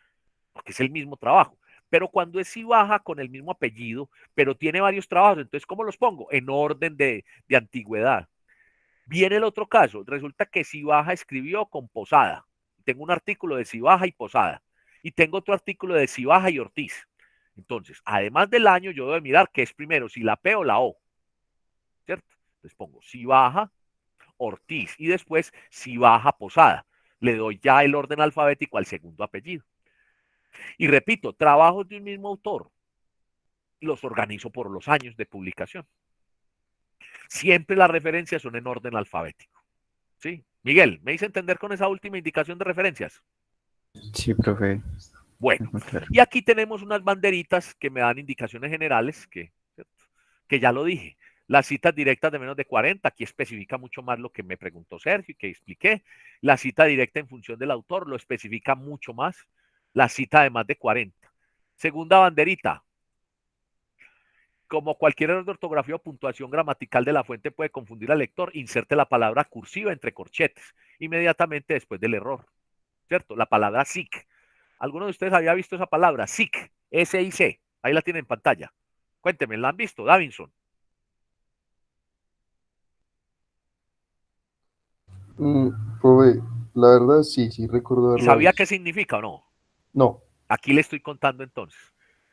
porque es el mismo trabajo. Pero cuando es Cibaja con el mismo apellido, pero tiene varios trabajos, entonces, ¿cómo los pongo? En orden de antigüedad. Viene el otro caso. Resulta que Cibaja escribió con Posada. Tengo un artículo de Cibaja y Posada. Y tengo otro artículo de Cibaja y Ortiz. Entonces, además del año, yo debo mirar qué es primero, si la P o la O. ¿Cierto? Entonces pongo Cibaja, Ortiz y después Cibaja, Posada. Le doy ya el orden alfabético al segundo apellido. Y repito, trabajos de un mismo autor los organizo por los años de publicación. Siempre las referencias son en orden alfabético. ¿Sí? Miguel, ¿me hice entender con esa última indicación de referencias? Sí, profe. Bueno, Muy claro. y aquí tenemos unas banderitas que me dan indicaciones generales, que ya lo dije. Las citas directas de menos de 40, aquí especifica mucho más lo que me preguntó Sergio y que expliqué. La cita directa en función del autor lo especifica mucho más. La cita de más de 40. Segunda banderita, como cualquier error de ortografía o puntuación gramatical de la fuente puede confundir al lector, inserte la palabra cursiva entre corchetes inmediatamente después del error, ¿cierto? La palabra SIC. ¿Alguno de ustedes había visto esa palabra? SIC, S-I-C. Ahí la tienen en pantalla. Cuéntenme, ¿la han visto, Davinson? Profe, la verdad sí, sí recuerdo ¿Y haberla sabía qué visto. significa o no? No, Aquí le estoy contando entonces.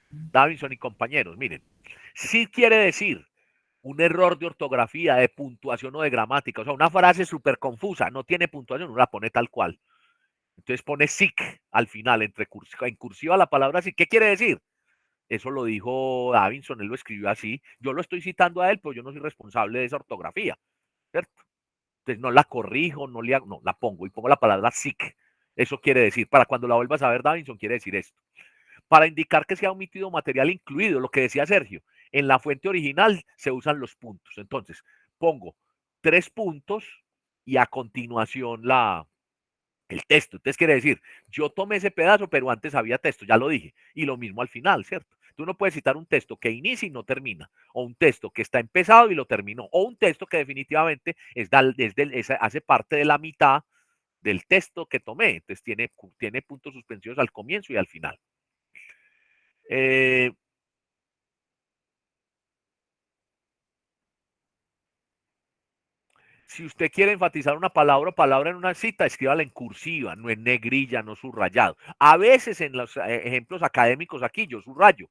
Davinson y compañeros, miren. Sí quiere decir un error de ortografía, de puntuación o de gramática. O sea, una frase súper confusa, no tiene puntuación, uno la pone tal cual. Entonces pone SIC al final, en cursiva la palabra SIC. ¿Qué quiere decir? Eso lo dijo Davinson, él lo escribió así. Yo lo estoy citando a él, pero yo no soy responsable de esa ortografía, ¿cierto? Entonces no la corrijo, no la pongo y pongo la palabra SIC. Eso quiere decir, para cuando la vuelvas a ver, Davinson, quiere decir esto. Para indicar que se ha omitido material incluido, lo que decía Sergio, en la fuente original se usan los puntos. Entonces, pongo 3 puntos y a continuación el texto. Entonces quiere decir, yo tomé ese pedazo, pero antes había texto, ya lo dije. Y lo mismo al final, ¿cierto? Tú no puedes citar un texto que inicia y no termina, o un texto que está empezado y lo terminó, o un texto que definitivamente hace parte de la mitad del texto que tomé. Entonces tiene puntos suspensivos al comienzo y al final. Si usted quiere enfatizar una palabra en una cita, escríbala en cursiva, no en negrilla, no subrayado. A veces en los ejemplos académicos aquí yo subrayo,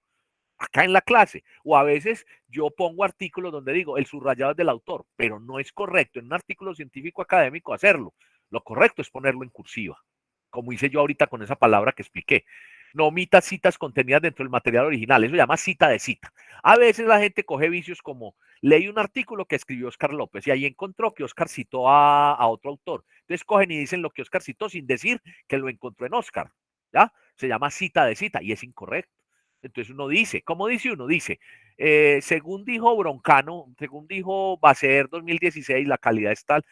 acá en la clase, o a veces yo pongo artículos donde digo el subrayado es del autor, pero no es correcto en un artículo científico académico hacerlo. Lo correcto es ponerlo en cursiva, como hice yo ahorita con esa palabra que expliqué. No omita citas contenidas dentro del material original, eso se llama cita de cita. A veces la gente coge vicios como leí un artículo que escribió Oscar López y ahí encontró que Oscar citó a otro autor. Entonces cogen y dicen lo que Oscar citó sin decir que lo encontró en Oscar. ¿Ya? Se llama cita de cita y es incorrecto. Entonces uno dice, ¿cómo dice uno? Dice, según dijo Broncano, según dijo Bacer 2016, la calidad es tal,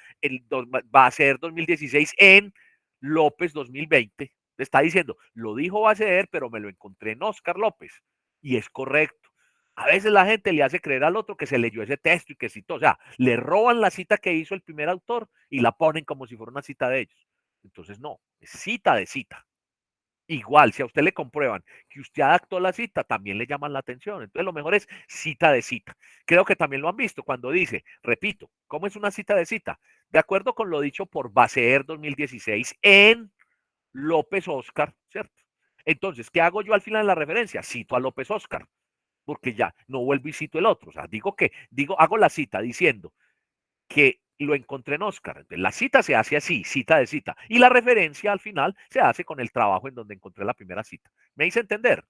Bacer 2016 en López 2020. Le está diciendo, lo dijo Bacer, pero me lo encontré en Oscar López. Y es correcto. A veces la gente le hace creer al otro que se leyó ese texto y que citó. O sea, le roban la cita que hizo el primer autor y la ponen como si fuera una cita de ellos. Entonces, no, es cita de cita. Igual, si a usted le comprueban que usted adaptó la cita, también le llaman la atención. Entonces, lo mejor es cita de cita. Creo que también lo han visto cuando dice, repito, ¿cómo es una cita de cita? De acuerdo con lo dicho por Bacer 2016 en López Oscar, ¿cierto? Entonces, ¿qué hago yo al final de la referencia? Cito a López Oscar, porque ya no vuelvo y cito el otro. O sea, hago la cita diciendo que lo encontré en Oscar. Entonces, la cita se hace así, cita de cita. Y la referencia al final se hace con el trabajo en donde encontré la primera cita. ¿Me hice entender?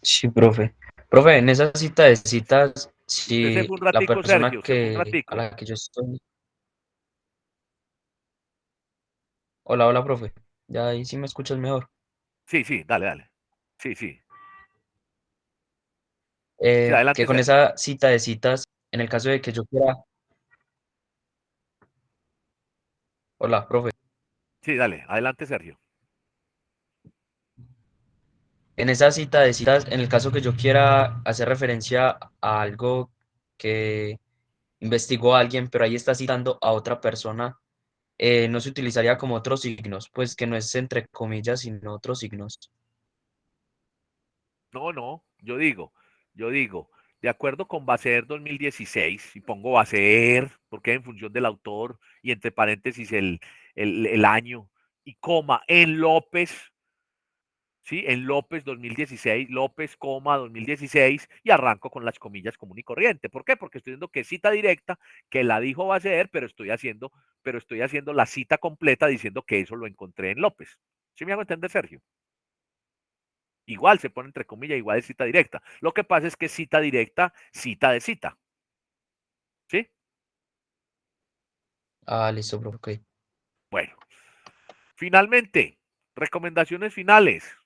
Sí, profe. Profe, en esa cita de citas, Usted se si fue un la ratico, persona Sergio, se fue un a ratico. la que yo estoy... Hola, hola, profe. Ya ahí sí me escuchas mejor. Sí, sí, dale, dale. Sí, sí. Sí, Que adelante, con Sergio. esa cita de citas, en el caso de que yo quiera... Hola, profe. Sí, dale, adelante, Sergio. En esa cita de citas, en el caso que yo quiera hacer referencia a algo que investigó alguien, pero ahí está citando a otra persona, no se utilizaría como otros signos, pues que no es entre comillas, sino otros signos. No, no, yo digo, de acuerdo con Bacer 2016, y pongo Bacer, porque en función del autor, y entre paréntesis el año, y coma, en López, ¿sí? En López 2016, López, coma 2016, y arranco con las comillas común y corriente. ¿Por qué? Porque estoy diciendo que cita directa, que la dijo Bacer, pero estoy haciendo la cita completa diciendo que eso lo encontré en López. ¿Sí me hago entender, Sergio? Igual se pone entre comillas, igual es cita directa. Lo que pasa es que cita directa, cita de cita. ¿Sí? Ah, listo, profe. Ok. Bueno, finalmente, recomendaciones finales.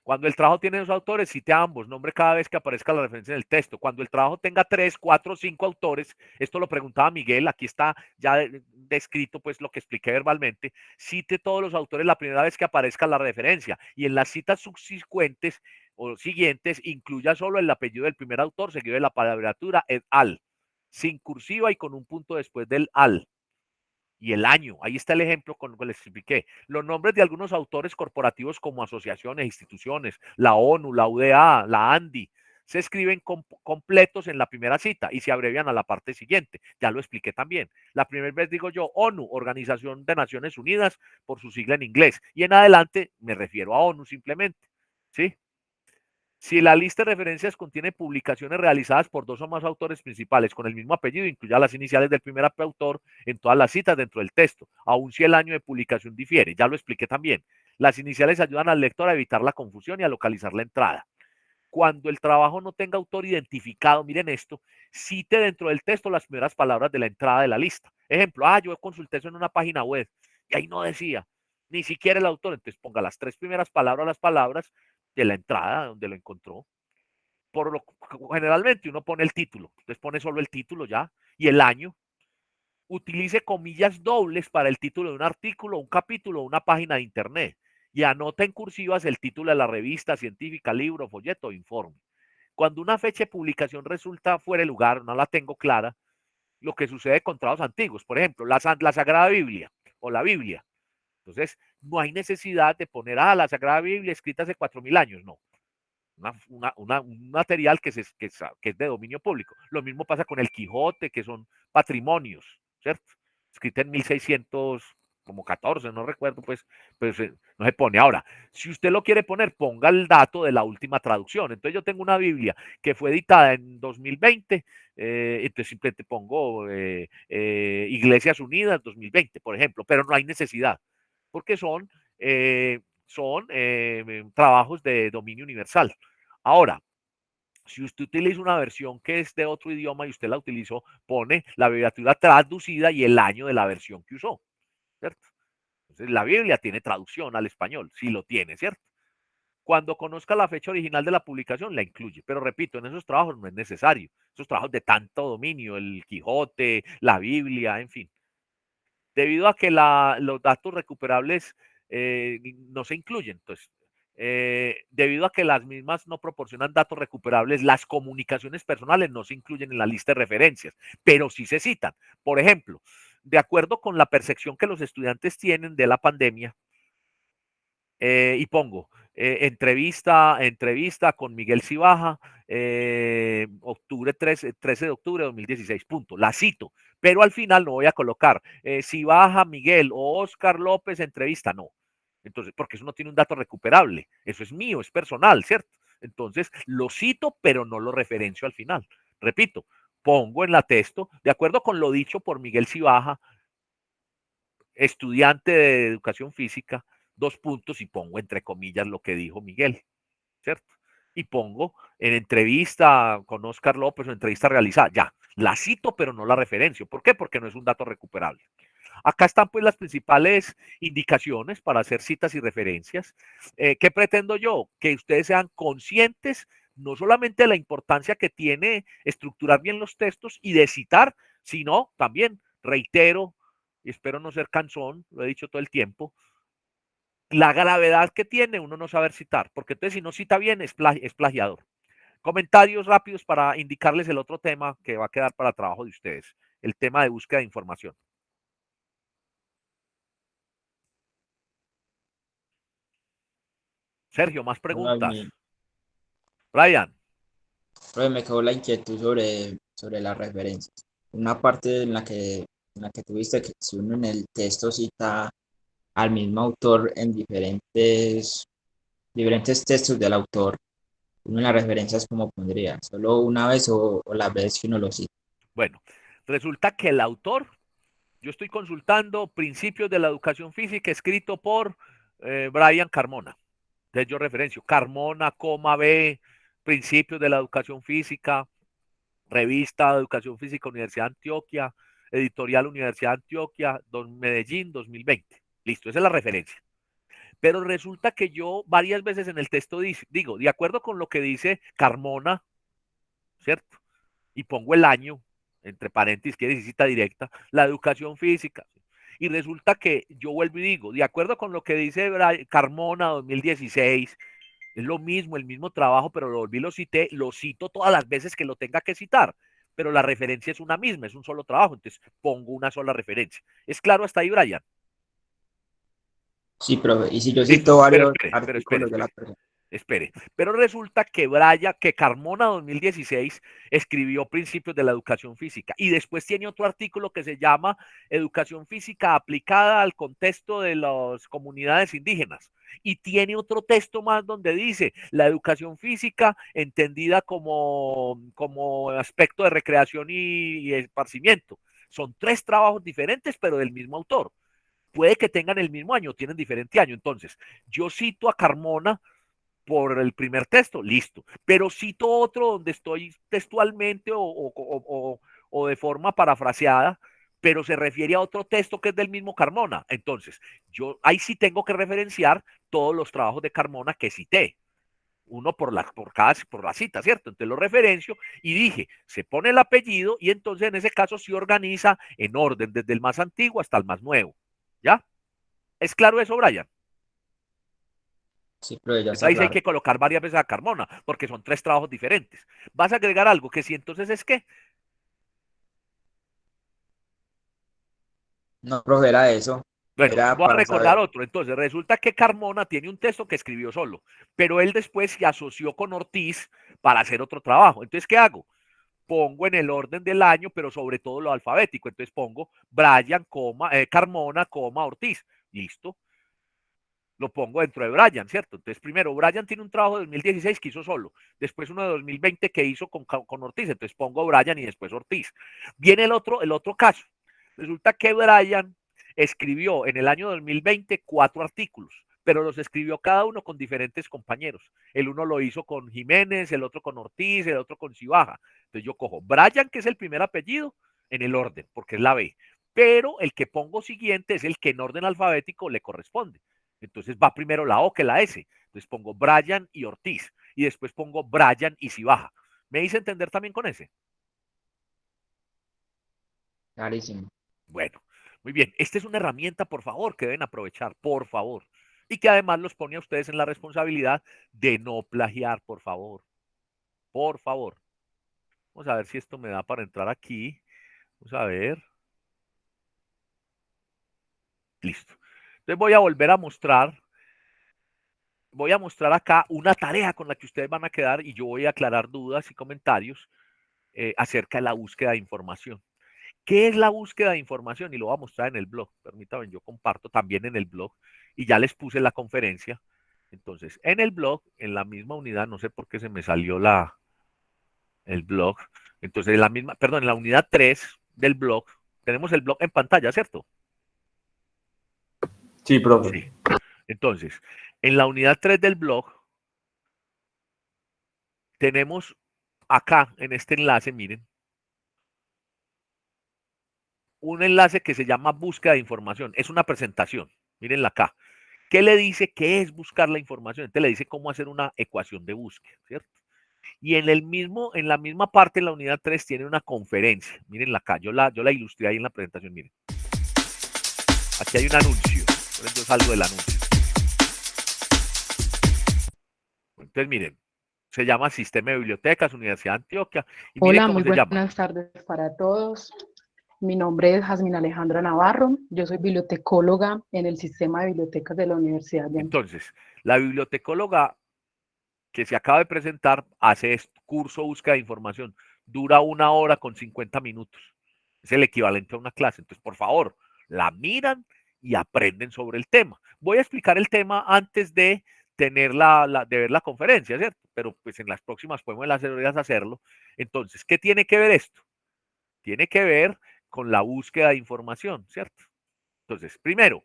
Cuando el trabajo tiene dos autores, cite a ambos, nombre cada vez que aparezca la referencia en el texto. Cuando el trabajo tenga 3, 4, 5 autores, esto lo preguntaba Miguel, aquí está ya descrito pues lo que expliqué verbalmente, cite todos los autores la primera vez que aparezca la referencia y en las citas subsecuentes o siguientes incluya solo el apellido del primer autor seguido de la palabratura et al, sin cursiva y con un punto después del al y el año. Ahí está el ejemplo con lo que les expliqué. Los nombres de algunos autores corporativos como asociaciones, instituciones, la ONU, la UDA, la ANDI, se escriben completos en la primera cita y se abrevian a la parte siguiente. Ya lo expliqué también. La primera vez digo yo ONU, Organización de Naciones Unidas, por su sigla en inglés. Y en adelante me refiero a ONU simplemente. ¿Sí? Si la lista de referencias contiene publicaciones realizadas por 2 o más autores principales con el mismo apellido, incluya las iniciales del primer autor en todas las citas dentro del texto, aun si el año de publicación difiere. Ya lo expliqué también. Las iniciales ayudan al lector a evitar la confusión y a localizar la entrada. Cuando el trabajo no tenga autor identificado, miren esto, cite dentro del texto las primeras palabras de la entrada de la lista. Ejemplo, yo consulté eso en una página web y ahí no decía ni siquiera el autor, entonces ponga las 3 primeras palabras, las palabras de la entrada donde lo encontró. Generalmente uno pone el título, entonces pone solo el título ya y el año. Utilice comillas dobles para el título de un artículo, un capítulo, una página de internet y anota en cursivas el título de la revista científica, libro, folleto o informe. Cuando una fecha de publicación resulta fuera de lugar, no la tengo clara, lo que sucede con trabajos antiguos, por ejemplo, la Sagrada Biblia o la Biblia. Entonces, no hay necesidad de poner la Sagrada Biblia escrita hace 4000 años, no. Un material que es de dominio público. Lo mismo pasa con el Quijote, que son patrimonios, ¿cierto? Escrita en 1600, como 14, no recuerdo, pues no se pone. Ahora, si usted lo quiere poner, ponga el dato de la última traducción. Entonces yo tengo una Biblia que fue editada en 2020, entonces simplemente pongo Iglesias Unidas 2020, por ejemplo, pero no hay necesidad, porque son trabajos de dominio universal. Ahora, si usted utiliza una versión que es de otro idioma y usted la utilizó, pone la abreviatura traducida y el año de la versión que usó, ¿cierto? Entonces, la Biblia tiene traducción al español, sí lo tiene, ¿cierto? Cuando conozca la fecha original de la publicación, la incluye. Pero repito, en esos trabajos no es necesario. Esos trabajos de tanto dominio, el Quijote, la Biblia, en fin. Debido a que los datos recuperables no se incluyen, entonces, debido a que las mismas no proporcionan datos recuperables, las comunicaciones personales no se incluyen en la lista de referencias, pero sí se citan. Por ejemplo, de acuerdo con la percepción que los estudiantes tienen de la pandemia, y pongo entrevista con Miguel Cibaja, octubre 13 de octubre de 2016, punto. La cito, pero al final no voy a colocar Cibaja, Miguel o Oscar López, entrevista, no. Entonces, porque eso no tiene un dato recuperable, eso es mío, es personal, ¿cierto? Entonces, lo cito, pero no lo referencio al final. Repito, pongo en la texto, de acuerdo con lo dicho por Miguel Cibaja, estudiante de educación física, 2 puntos y pongo entre comillas lo que dijo Miguel, ¿cierto? Y pongo en entrevista con Oscar López o entrevista realizada, ya, la cito pero no la referencio. ¿Por qué? Porque no es un dato recuperable. Acá están pues las principales indicaciones para hacer citas y referencias. ¿Qué pretendo yo? Que ustedes sean conscientes no solamente de la importancia que tiene estructurar bien los textos y de citar, sino también, reitero, y espero no ser cansón, lo he dicho todo el tiempo, la gravedad que tiene uno no saber citar, porque entonces si no cita bien es plagiador. Comentarios rápidos para indicarles el otro tema que va a quedar para trabajo de ustedes, el tema de búsqueda de información. Sergio, más preguntas. Brian. Me quedó la inquietud sobre las referencias. Una parte en la que tuviste que si uno en el texto cita al mismo autor en diferentes textos del autor, uno en las referencias como pondría, solo una vez o las veces que uno lo cita. Bueno, resulta que el autor, yo estoy consultando Principios de la Educación Física escrito por Brian Carmona. Entonces yo referencio Carmona, B, Principios de la Educación Física, Revista de Educación Física Universidad de Antioquia, Editorial Universidad de Antioquia, Medellín 2020. Listo, esa es la referencia. Pero resulta que yo varias veces en el texto digo, de acuerdo con lo que dice Carmona, ¿cierto? Y pongo el año, entre paréntesis, que es cita directa, la educación física. Y resulta que yo vuelvo y digo, de acuerdo con lo que dice Carmona 2016, es lo mismo, el mismo trabajo, pero lo volví, lo cito todas las veces que lo tenga que citar, pero la referencia es una misma, es un solo trabajo, entonces pongo una sola referencia. ¿Es claro hasta ahí, Brian? Sí, profe, y si yo cito varios artículos de la persona. Espere, pero resulta que Carmona 2016 escribió Principios de la Educación Física y después tiene otro artículo que se llama Educación Física aplicada al contexto de las comunidades indígenas y tiene otro texto más donde dice la educación física entendida como aspecto de recreación y esparcimiento. Son 3 trabajos diferentes pero del mismo autor. Puede que tengan el mismo año, tienen diferente año. Entonces, yo cito a Carmona por el primer texto, listo. Pero cito otro donde estoy textualmente o de forma parafraseada, pero se refiere a otro texto que es del mismo Carmona. Entonces, yo ahí sí tengo que referenciar todos los trabajos de Carmona que cité. Uno por la cita, ¿cierto? Entonces lo referencio y dije, se pone el apellido y entonces en ese caso se organiza en orden, desde el más antiguo hasta el más nuevo. ¿Ya? ¿Es claro eso, Brian? Sí, profe, ya Entonces está ahí sí hay claro. que colocar varias veces a Carmona, porque son 3 trabajos diferentes. ¿Vas a agregar algo que si entonces es qué? No, profe, era eso. Bueno, Era voy a para recordar saber. otro. Entonces, resulta que Carmona tiene un texto que escribió solo, pero él después se asoció con Ortiz para hacer otro trabajo. Entonces, ¿qué hago? Pongo en el orden del año, pero sobre todo lo alfabético. Entonces pongo Brian, Carmona, Ortiz. Listo. Lo pongo dentro de Brian, ¿cierto? Entonces, primero, Brian tiene un trabajo de 2016 que hizo solo, después uno de 2020 que hizo con Ortiz, entonces pongo Brian y después Ortiz. Viene el otro caso. Resulta que Brian escribió en el año 2020 4 artículos, pero los escribió cada uno con diferentes compañeros. El uno lo hizo con Jiménez, el otro con Ortiz, el otro con Cibaja. Entonces yo cojo Brian, que es el primer apellido, en el orden, porque es la B. Pero el que pongo siguiente es el que en orden alfabético le corresponde. Entonces va primero la O que la S. Entonces pongo Brian y Ortiz. Y después pongo Brian y Cibaja. ¿Me hice entender también con ese? Clarísimo. Bueno, muy bien. Esta es una herramienta, por favor, que deben aprovechar, por favor. Y que además los pone a ustedes en la responsabilidad de no plagiar, por favor. Por favor. Vamos a ver si esto me da para entrar aquí. Vamos a ver. Listo. Entonces voy a mostrar acá una tarea con la que ustedes van a quedar y yo voy a aclarar dudas y comentarios acerca de la búsqueda de información. ¿Qué es la búsqueda de información? Y lo voy a mostrar en el blog. Permítanme, yo comparto también en el blog y ya les puse la conferencia. Entonces, en el blog, en la misma unidad, no sé por qué se me salió el blog. Entonces, en la unidad 3 del blog, tenemos el blog en pantalla, ¿cierto? Sí, profe. Sí. Entonces, en la unidad 3 del blog, tenemos acá en este enlace, miren, un enlace que se llama búsqueda de información. Es una presentación. Mírenla acá. ¿Qué le dice? ¿Qué es buscar la información? Entonces le dice cómo hacer una ecuación de búsqueda, ¿cierto? Y en la misma parte, en la unidad 3, tiene una conferencia. Mírenla acá. Yo la ilustré ahí en la presentación. Miren. Aquí hay un anuncio. Yo salgo del anuncio. Entonces, miren. Se llama Sistema de Bibliotecas, Universidad de Antioquia. Y miren Hola, cómo muy se llama. buenas tardes para todos. Mi nombre es Jasmine Alejandra Navarro. Yo soy bibliotecóloga en el Sistema de Bibliotecas de la Universidad de Antioquia. Entonces, la bibliotecóloga que se acaba de presentar hace curso búsqueda de información. Dura 1 hora con 50 minutos. Es el equivalente a una clase. Entonces, por favor, la miran y aprenden sobre el tema. Voy a explicar el tema antes de tener de ver la conferencia, ¿cierto? Pero pues en las próximas podemos hacerlo. Entonces, ¿qué tiene que ver esto? Tiene que ver con la búsqueda de información, ¿cierto? Entonces, primero,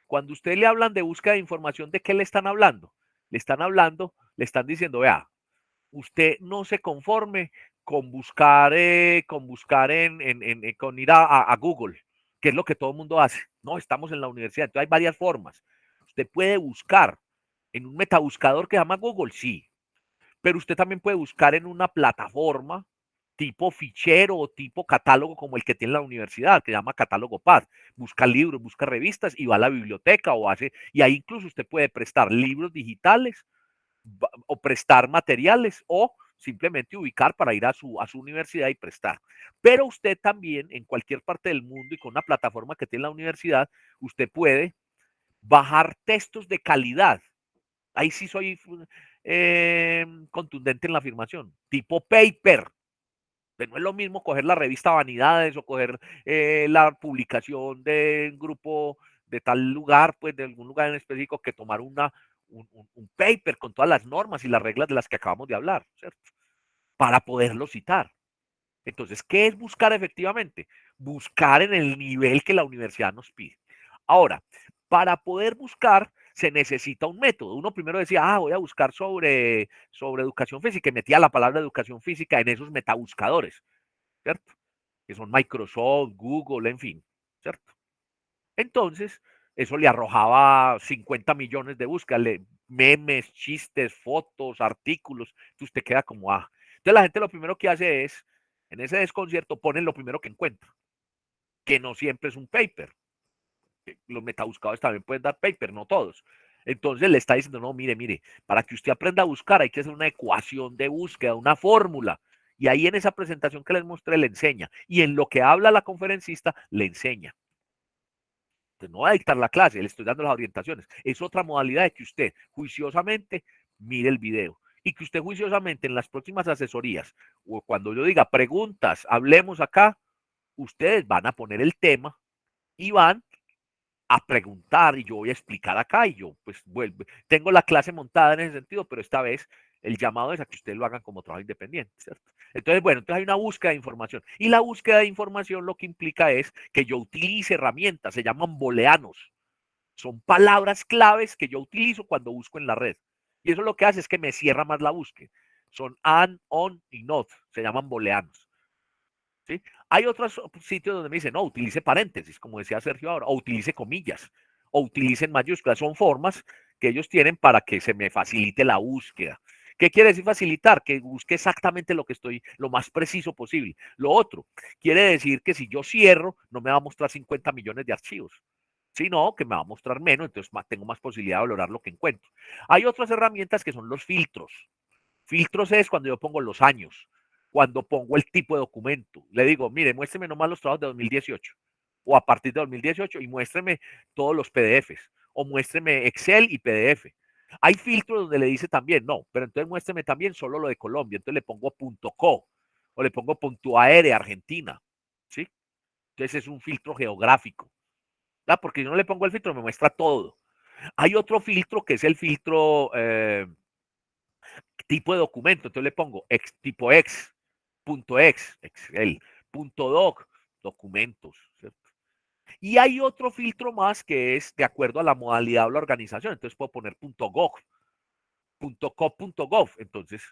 cuando usted le hablan de búsqueda de información, ¿de qué le están hablando? Le están diciendo, vea, usted no se conforme con buscar con ir a Google, que es lo que todo el mundo hace. No, estamos en la universidad, entonces hay varias formas. Usted puede buscar en un metabuscador que se llama Google, sí, pero usted también puede buscar en una plataforma tipo fichero o tipo catálogo como el que tiene la universidad, que se llama Catálogo Pad. Busca libros, busca revistas y va a la biblioteca y ahí incluso usted puede prestar libros digitales o prestar materiales o simplemente ubicar para ir a su universidad y prestar. Pero usted también en cualquier parte del mundo y con una plataforma que tiene la universidad, usted puede bajar textos de calidad. Ahí sí soy contundente en la afirmación, tipo paper. No es lo mismo coger la revista Vanidades o coger la publicación de un grupo de tal lugar, pues de algún lugar en específico, que tomar un paper con todas las normas y las reglas de las que acabamos de hablar, ¿cierto? Para poderlo citar. Entonces, ¿qué es buscar efectivamente? Buscar en el nivel que la universidad nos pide. Ahora, para poder buscar, se necesita un método. Uno primero decía, voy a buscar sobre educación física y metía la palabra educación física en esos metabuscadores, ¿cierto? Que son Microsoft, Google, en fin, ¿cierto? Entonces, eso le arrojaba 50 millones de búsquedas, memes, chistes, fotos, artículos. Entonces usted queda como, Entonces la gente lo primero que hace es, en ese desconcierto, ponen lo primero que encuentra, que no siempre es un paper. Los metabuscadores también pueden dar paper, no todos. Entonces le está diciendo, no, mire, para que usted aprenda a buscar hay que hacer una ecuación de búsqueda, una fórmula. Y ahí en esa presentación que les mostré le enseña. Y en lo que habla la conferencista le enseña. Entonces, no va a dictar la clase, le estoy dando las orientaciones. Es otra modalidad de que usted juiciosamente mire el video y que usted juiciosamente en las próximas asesorías o cuando yo diga preguntas, hablemos acá, ustedes van a poner el tema y van a preguntar y yo voy a explicar acá y yo pues vuelvo. Tengo la clase montada en ese sentido, pero esta vez el llamado es a que ustedes lo hagan como trabajo independiente, ¿cierto? Entonces, bueno, entonces hay una búsqueda de información y la búsqueda de información lo que implica es que yo utilice herramientas, se llaman booleanos, son palabras claves que yo utilizo cuando busco en la red y eso lo que hace es que me cierra más la búsqueda. Son and, on y not, se llaman booleanos. ¿Sí? Hay otros sitios donde me dicen, no, utilice paréntesis, como decía Sergio ahora, o utilice comillas, o utilicen mayúsculas. Son formas que ellos tienen para que se me facilite la búsqueda. ¿Qué quiere decir facilitar? Que busque exactamente lo que estoy, lo más preciso posible. Lo otro, quiere decir que si yo cierro, no me va a mostrar 50 millones de archivos, sino que me va a mostrar menos, entonces tengo más posibilidad de valorar lo que encuentro. Hay otras herramientas que son los filtros. Filtros es cuando yo pongo los años, cuando pongo el tipo de documento. Le digo, mire, muéstreme nomás los trabajos de 2018 o a partir de 2018 y muéstreme todos los PDFs o muéstreme Excel y PDF. Hay filtros donde le dice también, no, pero entonces muéstreme también solo lo de Colombia. Entonces le pongo .co o le pongo .ar Argentina, ¿sí? Entonces es un filtro geográfico, ¿verdad? Porque yo no le pongo el filtro, me muestra todo. Hay otro filtro que es el filtro tipo de documento. Entonces le pongo tipo ex, Excel, doc, documentos, ¿cierto? Y hay otro filtro más que es de acuerdo a la modalidad o la organización. Entonces puedo poner .gov, .co.gov, entonces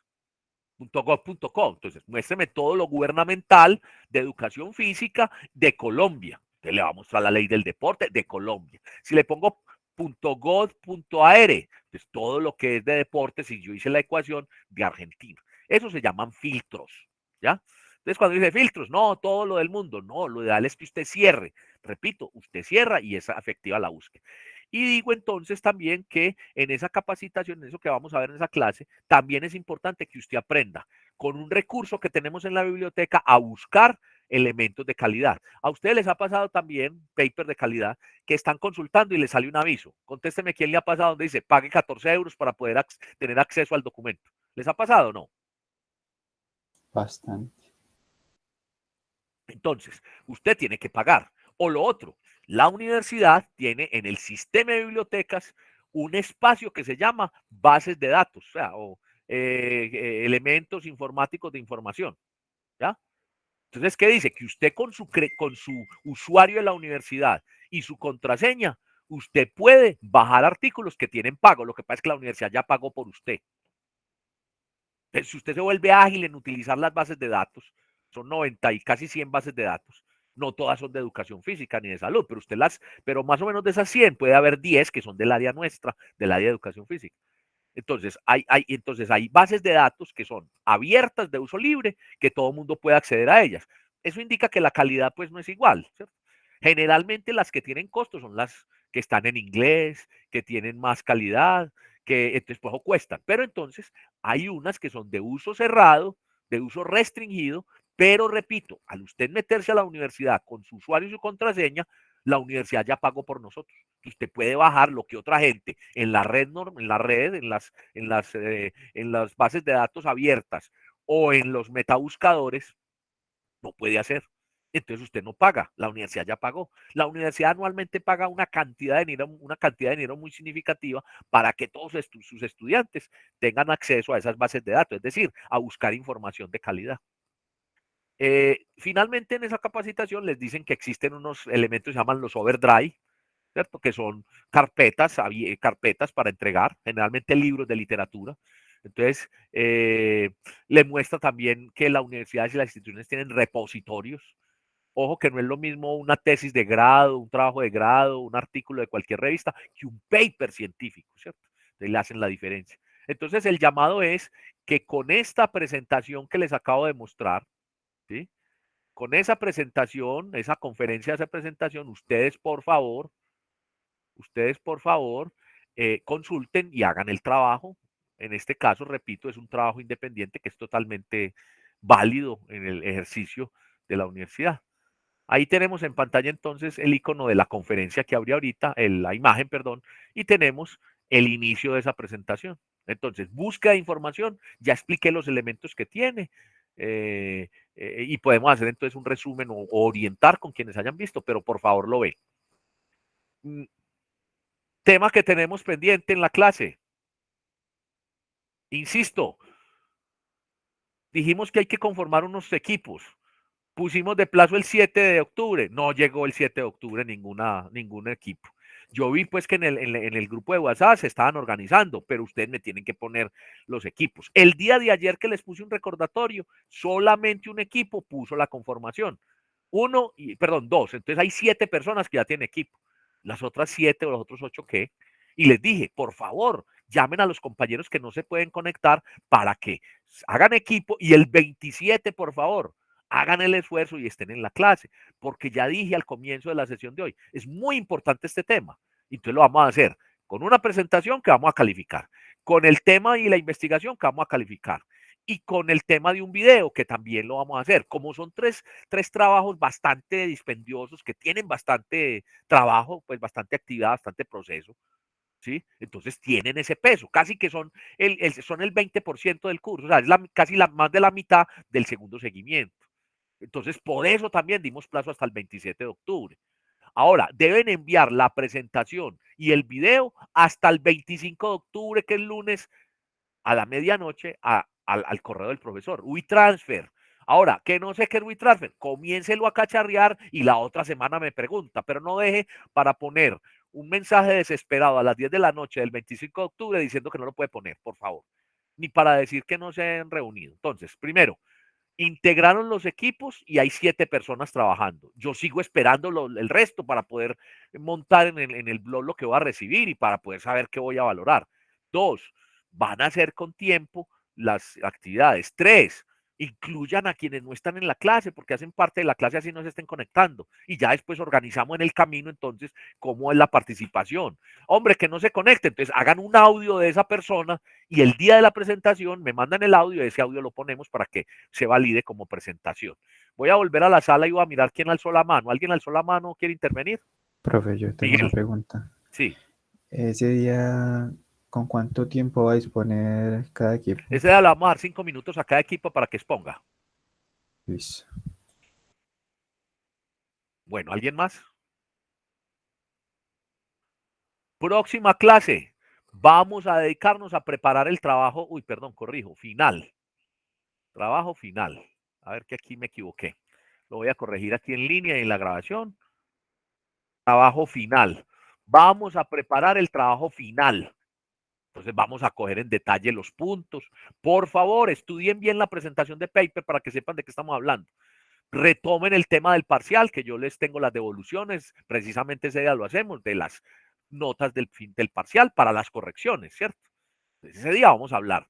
.gov.co. Entonces muéstreme todo lo gubernamental de educación física de Colombia. Entonces le va a mostrar la ley del deporte de Colombia. Si le pongo .gov.ar, pues todo lo que es de deporte, si yo hice la ecuación de Argentina. Eso se llaman filtros, ¿ya? Entonces cuando dice filtros, no, todo lo del mundo, no, lo ideal es que usted cierre. Repito, usted cierra y es efectiva la búsqueda. Y digo entonces también que en esa capacitación, en eso que vamos a ver en esa clase, también es importante que usted aprenda con un recurso que tenemos en la biblioteca a buscar elementos de calidad. A ustedes les ha pasado también paper de calidad que están consultando y les sale un aviso. Contésteme quién le ha pasado donde dice pague 14 euros para poder tener acceso al documento. ¿Les ha pasado o no? Bastante. Entonces, usted tiene que pagar. O lo otro, la universidad tiene en el sistema de bibliotecas un espacio que se llama bases de datos, o sea, elementos informáticos de información, ¿ya? Entonces, ¿qué dice? Que usted con su usuario de la universidad y su contraseña, usted puede bajar artículos que tienen pago. Lo que pasa es que la universidad ya pagó por usted. Entonces, si usted se vuelve ágil en utilizar las bases de datos, son 90 y casi 100 bases de datos. No todas son de educación física ni de salud, pero más o menos de esas 100 puede haber 10 que son del área nuestra, del área de educación física. Entonces hay bases de datos que son abiertas de uso libre, que todo el mundo puede acceder a ellas. Eso indica que la calidad pues no es igual, ¿cierto? Generalmente las que tienen costo son las que están en inglés, que tienen más calidad, que entonces pues cuestan. Pero entonces hay unas que son de uso cerrado, de uso restringido, pero repito, al usted meterse a la universidad con su usuario y su contraseña, la universidad ya pagó por nosotros. Usted puede bajar lo que otra gente en la red, en las bases de datos abiertas o en los metabuscadores no puede hacer. Entonces usted no paga, la universidad ya pagó. La universidad anualmente paga una cantidad de dinero muy significativa para que todos sus estudiantes tengan acceso a esas bases de datos, es decir, a buscar información de calidad. Finalmente, en esa capacitación les dicen que existen unos elementos que se llaman los overdrive. ¿cierto? Que son carpetas, carpetas para entregar, generalmente libros de literatura. Entonces, le muestra también que las universidades y las instituciones tienen repositorios. Ojo que no es lo mismo una tesis de grado, un trabajo de grado, un artículo de cualquier revista, que un paper científico, ¿cierto? Entonces le hacen la diferencia. Entonces el llamado es que con esta presentación que les acabo de mostrar, ¿sí? Con esa presentación, esa conferencia, esa presentación, ustedes por favor, consulten y hagan el trabajo. En este caso, repito, es un trabajo independiente que es totalmente válido en el ejercicio de la universidad. Ahí tenemos en pantalla entonces el icono de la conferencia que abrí ahorita, la imagen, perdón, y tenemos el inicio de esa presentación. Entonces, búsqueda de información, ya expliqué los elementos que tiene, y podemos hacer entonces un resumen o orientar con quienes hayan visto, pero por favor lo ve. Tema que tenemos pendiente en la clase. Insisto, dijimos que hay que conformar unos equipos. Pusimos de plazo el 7 de octubre. No llegó el 7 de octubre ningún equipo. Yo vi pues que en el grupo de WhatsApp se estaban organizando, pero ustedes me tienen que poner los equipos. El día de ayer que les puse un recordatorio, solamente un equipo puso la conformación. Dos. Entonces hay 7 personas que ya tienen equipo. Las otras 7 o los otros 8, ¿qué? Y les dije, por favor, llamen a los compañeros que no se pueden conectar para que hagan equipo y el 27, por favor, hagan el esfuerzo y estén en la clase, porque ya dije al comienzo de la sesión de hoy, es muy importante este tema. Entonces lo vamos a hacer con una presentación que vamos a calificar, con el tema y la investigación que vamos a calificar, y con el tema de un video que también lo vamos a hacer. Como son tres trabajos bastante dispendiosos, que tienen bastante trabajo, pues bastante actividad, bastante proceso, ¿sí? Entonces tienen ese peso, casi que son son el 20% del curso, o sea, es casi más de la mitad del segundo seguimiento. Entonces, por eso también dimos plazo hasta el 27 de octubre. Ahora, deben enviar la presentación y el video hasta el 25 de octubre, que es lunes, a la medianoche, al correo del profesor. WeTransfer. Ahora, que no sé qué es WeTransfer, comiéncelo a cacharrear y la otra semana me pregunta, pero no deje para poner un mensaje desesperado a las 10 de la noche del 25 de octubre diciendo que no lo puede poner, por favor. Ni para decir que no se han reunido. Entonces, primero, integraron los equipos y hay 7 personas trabajando. Yo sigo esperando el resto para poder montar en el blog lo que voy a recibir y para poder saber qué voy a valorar. 2, van a hacer con tiempo las actividades. 3, incluyan a quienes no están en la clase porque hacen parte de la clase así no se estén conectando. Y ya después organizamos en el camino entonces cómo es la participación. Hombre, que no se conecte, entonces hagan un audio de esa persona y el día de la presentación me mandan el audio y ese audio lo ponemos para que se valide como presentación. Voy a volver a la sala y voy a mirar quién alzó la mano. ¿Alguien alzó la mano? ¿Quiere intervenir? Profe, yo tengo una pregunta. Sí. Ese día, ¿con cuánto tiempo va a disponer cada equipo? Ese día le vamos a dar 5 minutos a cada equipo para que exponga. Listo. Bueno, ¿alguien más? Próxima clase. Vamos a dedicarnos a preparar el trabajo, final. Trabajo final. A ver que aquí me equivoqué. Lo voy a corregir aquí en línea y en la grabación. Trabajo final. Vamos a preparar el trabajo final. Entonces vamos a coger en detalle los puntos. Por favor, estudien bien la presentación de paper para que sepan de qué estamos hablando. Retomen el tema del parcial, que yo les tengo las devoluciones, precisamente ese día lo hacemos, de las notas del parcial para las correcciones, ¿cierto? Entonces, ese día vamos a hablar.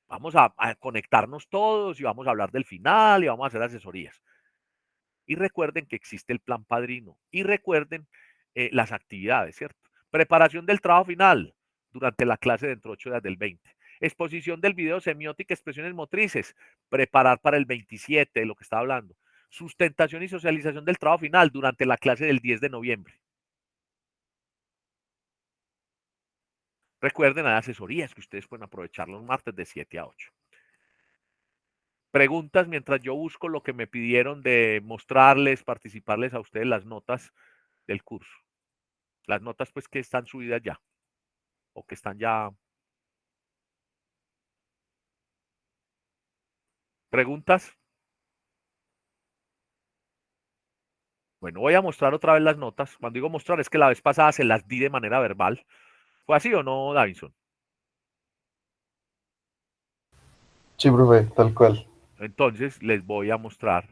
Vamos a conectarnos todos y vamos a hablar del final y vamos a hacer asesorías. Y recuerden que existe el plan padrino. Y recuerden las actividades, ¿cierto? Preparación del trabajo final durante la clase dentro de 8 días del 20. Exposición del video semiótica, expresiones motrices. Preparar para el 27, de lo que estaba hablando. Sustentación y socialización del trabajo final durante la clase del 10 de noviembre. Recuerden, hay asesorías que ustedes pueden aprovechar los martes de 7 a 8. Preguntas mientras yo busco lo que me pidieron de mostrarles, participarles a ustedes las notas del curso. Las notas pues que están subidas ya o que están ya. ¿Preguntas? Bueno, voy a mostrar otra vez las notas. Cuando digo mostrar es que la vez pasada se las di de manera verbal. ¿Fue así o no, Davinson? Sí, profe, tal cual. Entonces les voy a mostrar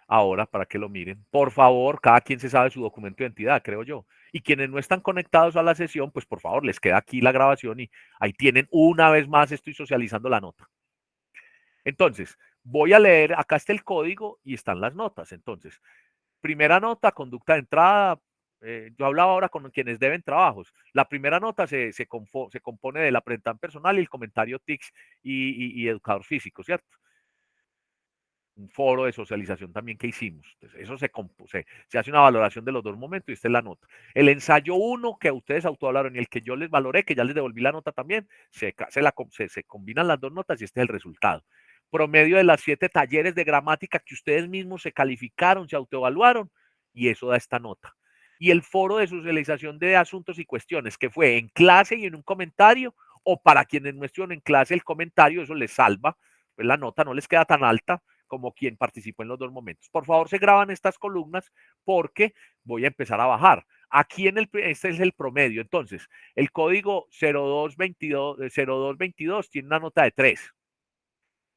ahora para que lo miren. Por favor, cada quien se sabe su documento de identidad, creo yo. Y quienes no están conectados a la sesión, pues por favor, les queda aquí la grabación y ahí tienen una vez más, estoy socializando la nota. Entonces, voy a leer, acá está el código y están las notas. Entonces, primera nota, conducta de entrada. Yo hablaba ahora con quienes deben trabajos. La primera nota se compone de la presentación personal y el comentario TICS y educador físico, ¿cierto? Un foro de socialización también que hicimos. Entonces, eso se hace una valoración de los dos momentos y esta es la nota. El ensayo 1 que ustedes autohablaron y el que yo les valoré, que ya les devolví la nota también, se combinan las dos notas y este es el resultado. Promedio de las 7 talleres de gramática que ustedes mismos se calificaron, se autoevaluaron y eso da esta nota. Y el foro de socialización de asuntos y cuestiones que fue en clase y en un comentario o para quienes no estuvieron en clase el comentario, eso les salva, pues la nota no les queda tan alta como quien participó en los dos momentos. Por favor, se graban estas columnas porque voy a empezar a bajar. Aquí este es el promedio. Entonces, el código 0222 tiene una nota de 3.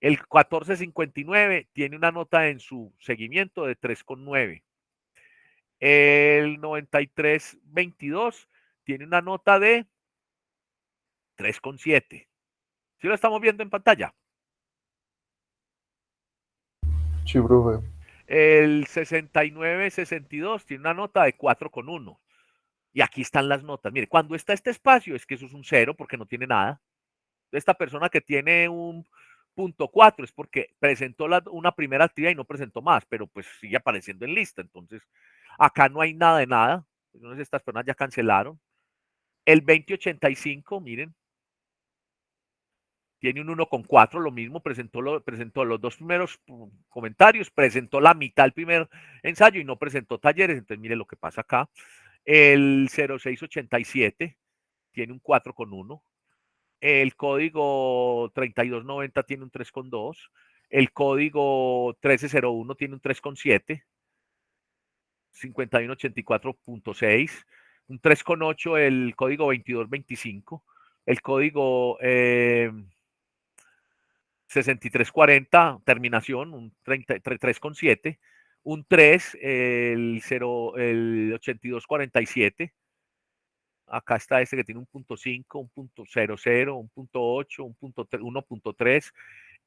El 1459 tiene una nota en su seguimiento de 3,9. El 9322 tiene una nota de 3,7. ¿Sí lo estamos viendo en pantalla? Sí, profe. El 6962 tiene una nota de 4,1. Y aquí están las notas. Mire, cuando está este espacio es que eso es un 0 porque no tiene nada. Esta persona que tiene un .4 es porque presentó una primera actividad y no presentó más, pero pues sigue apareciendo en lista. Entonces, acá no hay nada de nada. Entonces, estas personas ya cancelaron. El 2085, miren, tiene un 1,4, lo mismo, presentó los dos primeros comentarios, presentó la mitad del primer ensayo y no presentó talleres. Entonces, mire lo que pasa acá. El 0687 tiene un 4,1. El código 3290 tiene un 3,2. El código 1301 tiene un 3,7. 5184.6. Un 3,8 el código 2225. El código 6340, terminación, un 3,7. Un 3, el 8247. Acá está este que tiene un .5, un .00, un .8, un 1,3.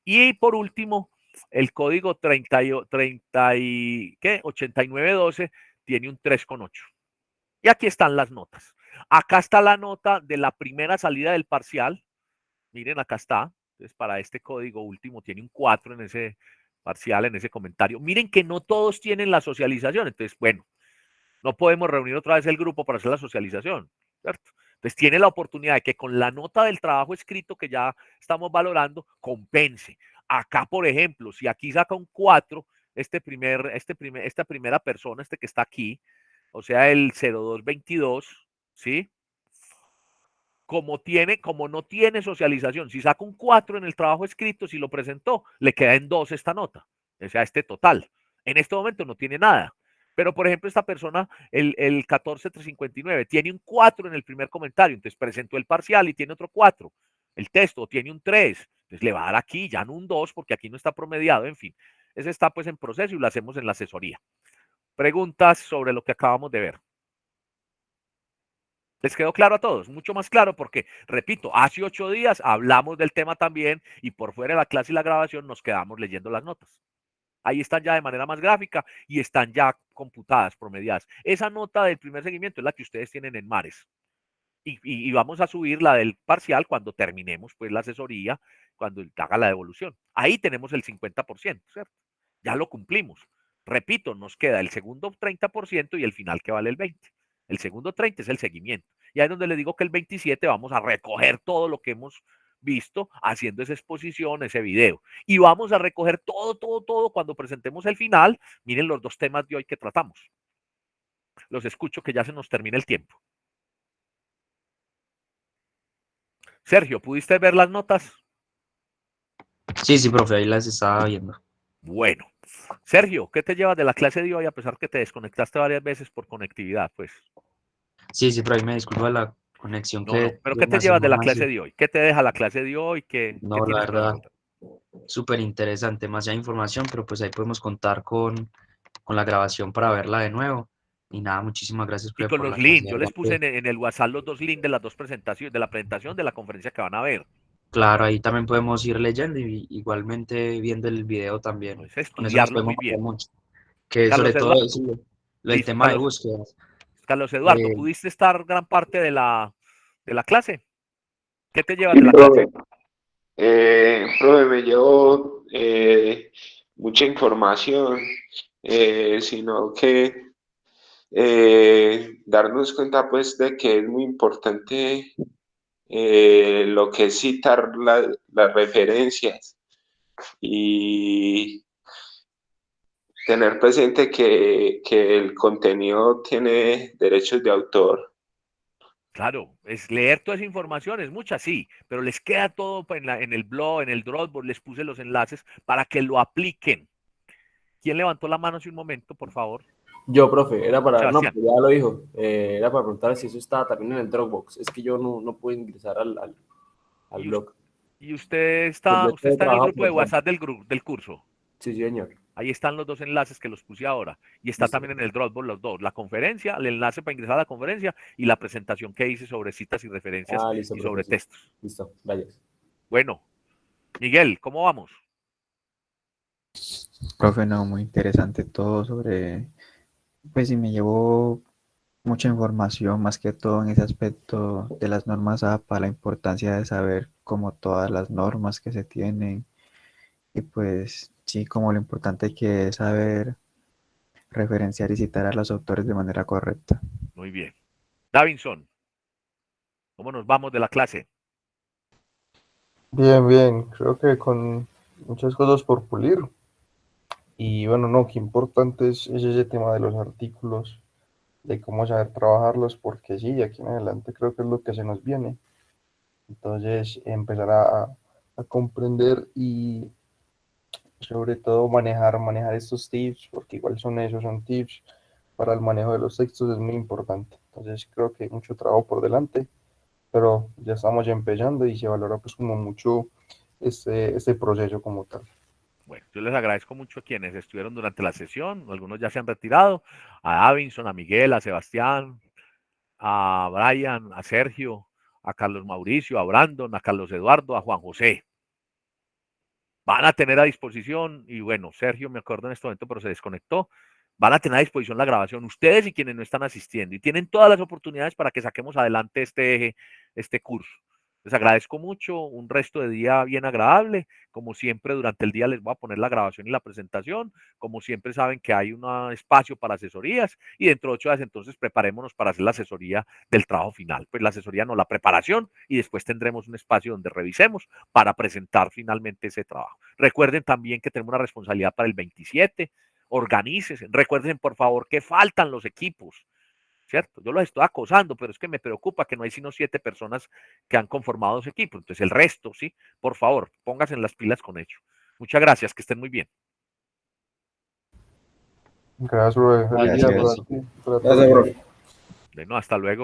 Y por último, el código 8912 tiene un 3,8. Y aquí están las notas. Acá está la nota de la primera salida del parcial. Miren, acá está. Entonces, para este código último tiene un 4 en ese parcial, en ese comentario. Miren que no todos tienen la socialización. Entonces, bueno, no podemos reunir otra vez el grupo para hacer la socialización, ¿cierto? Entonces tiene la oportunidad de que con la nota del trabajo escrito que ya estamos valorando, compense. Acá, por ejemplo, si aquí saca un 4, esta primera persona, este que está aquí, o sea, el 0222, ¿sí? Como no tiene socialización, si saca un 4 en el trabajo escrito, si lo presentó, le queda en 2 esta nota, o sea, este total. En este momento no tiene nada. Pero, por ejemplo, esta persona, el 14359, tiene un 4 en el primer comentario, entonces presentó el parcial y tiene otro 4. El texto tiene un 3, entonces le va a dar aquí, ya no un 2, porque aquí no está promediado, en fin. Ese está pues en proceso y lo hacemos en la asesoría. Preguntas sobre lo que acabamos de ver. ¿Les quedó claro a todos? Mucho más claro porque, repito, hace 8 días hablamos del tema también y por fuera de la clase y la grabación nos quedamos leyendo las notas. Ahí están ya de manera más gráfica y están ya computadas, promediadas. Esa nota del primer seguimiento es la que ustedes tienen en Mares. Y vamos a subir la del parcial cuando terminemos pues la asesoría, cuando haga la devolución. Ahí tenemos el 50%, ¿cierto? Ya lo cumplimos. Repito, nos queda el segundo 30% y el final que vale el 20%. El segundo 30 es el seguimiento. Y ahí es donde les digo que el 27 vamos a recoger todo lo que hemos visto haciendo esa exposición, ese video. Y vamos a recoger todo cuando presentemos el final. Miren los dos temas de hoy que tratamos. Los escucho que ya se nos termina el tiempo. Sergio, ¿pudiste ver las notas? Sí, profe, ahí las estaba viendo. Bueno, Sergio, ¿qué te llevas de la clase de hoy a pesar que te desconectaste varias veces por conectividad? Pues. Sí, pero ahí me disculpo de la conexión No, que pero tuve ¿qué te una llevas de la semana así. clase de hoy? ¿Qué te deja la clase de hoy? ¿Qué No, la tienes para verdad, nosotros? súper interesante, demasiada información, pero pues ahí podemos contar con la grabación para verla de nuevo. Y nada, muchísimas gracias, Y profe, con por los la clase, links, de yo verdad les puse que, en el WhatsApp los 2 links de las 2 presentaciones, de la presentación de la conferencia que van a ver. claro, ahí también podemos ir leyendo y igualmente viendo el video también. Es Con eso nos estudiarlo podemos muy aprender bien. mucho. Que Carlos sobre todo Eduardo, eso, lo del listo, tema de búsquedas. Carlos Eduardo, Eh, ¿pudiste estar gran parte de la clase? ¿Qué te llevas Sí, de la clase? profe. Profe, me llevó mucha información, sino que darnos cuenta pues de que es muy importante lo que es citar las referencias y tener presente que el contenido tiene derechos de autor. Claro, es leer toda esa información, es mucha, sí, pero les queda todo en el blog, en el Dropbox, les puse los enlaces para que lo apliquen. ¿Quién levantó la mano hace un momento, por favor? Yo, profe, era para, no, Sebastián. ya lo dijo, era para preguntar si eso está también en el Dropbox. Es que yo no puedo ingresar al blog. ¿Y usted Yo estoy está en el trabajando grupo por de el Dropbox. WhatsApp del curso? Sí, señor. Ahí están los 2 enlaces que los puse ahora. Y está Listo. también en el Dropbox los 2. La conferencia, el enlace para ingresar a la conferencia y la presentación que hice sobre citas y referencias Listo, y profe, sobre sí. textos. Listo, gracias. Bueno, Miguel, ¿cómo vamos? Profe, no, muy interesante todo sobre, pues sí me llevó mucha información, más que todo en ese aspecto de las normas APA, la importancia de saber como todas las normas que se tienen y pues sí, como lo importante que es saber referenciar y citar a los autores de manera correcta. Muy bien. Davinson, ¿cómo nos vamos de la clase? Bien, bien, creo que con muchas cosas por pulir. Y bueno, no, qué importante es ese tema de los artículos, de cómo saber trabajarlos, porque sí, de aquí en adelante creo que es lo que se nos viene. Entonces, empezar a comprender y sobre todo manejar estos tips, porque igual son tips para el manejo de los textos, es muy importante. Entonces, creo que hay mucho trabajo por delante, pero ya estamos ya empezando y se valora pues como mucho este proceso como tal. Bueno, yo les agradezco mucho a quienes estuvieron durante la sesión. Algunos ya se han retirado. A Davinson, a Miguel, a Sebastián, a Brian, a Sergio, a Carlos Mauricio, a Brandon, a Carlos Eduardo, a Juan José. Van a tener a disposición, y bueno, Sergio me acuerdo en este momento, pero se desconectó. Van a tener a disposición la grabación, ustedes y quienes no están asistiendo, y tienen todas las oportunidades para que saquemos adelante este curso. Les agradezco mucho, un resto de día bien agradable. Como siempre, durante el día les voy a poner la grabación y la presentación. Como siempre saben que hay un espacio para asesorías y dentro de 8 días entonces preparémonos para hacer la asesoría del trabajo final. Pues la asesoría no, la preparación y después tendremos un espacio donde revisemos para presentar finalmente ese trabajo. Recuerden también que tenemos una responsabilidad para el 27. Organícense. Recuerden, por favor, que faltan los equipos. ¿Cierto? Yo los estoy acosando, pero es que me preocupa que no hay sino 7 personas que han conformado ese equipo. Entonces, el resto, ¿sí? Por favor, pónganse en las pilas con ello. Muchas gracias, que estén muy bien. Gracias, profe. Feliz día Gracias. para ti, para todos. Gracias, profe. Bueno, hasta luego.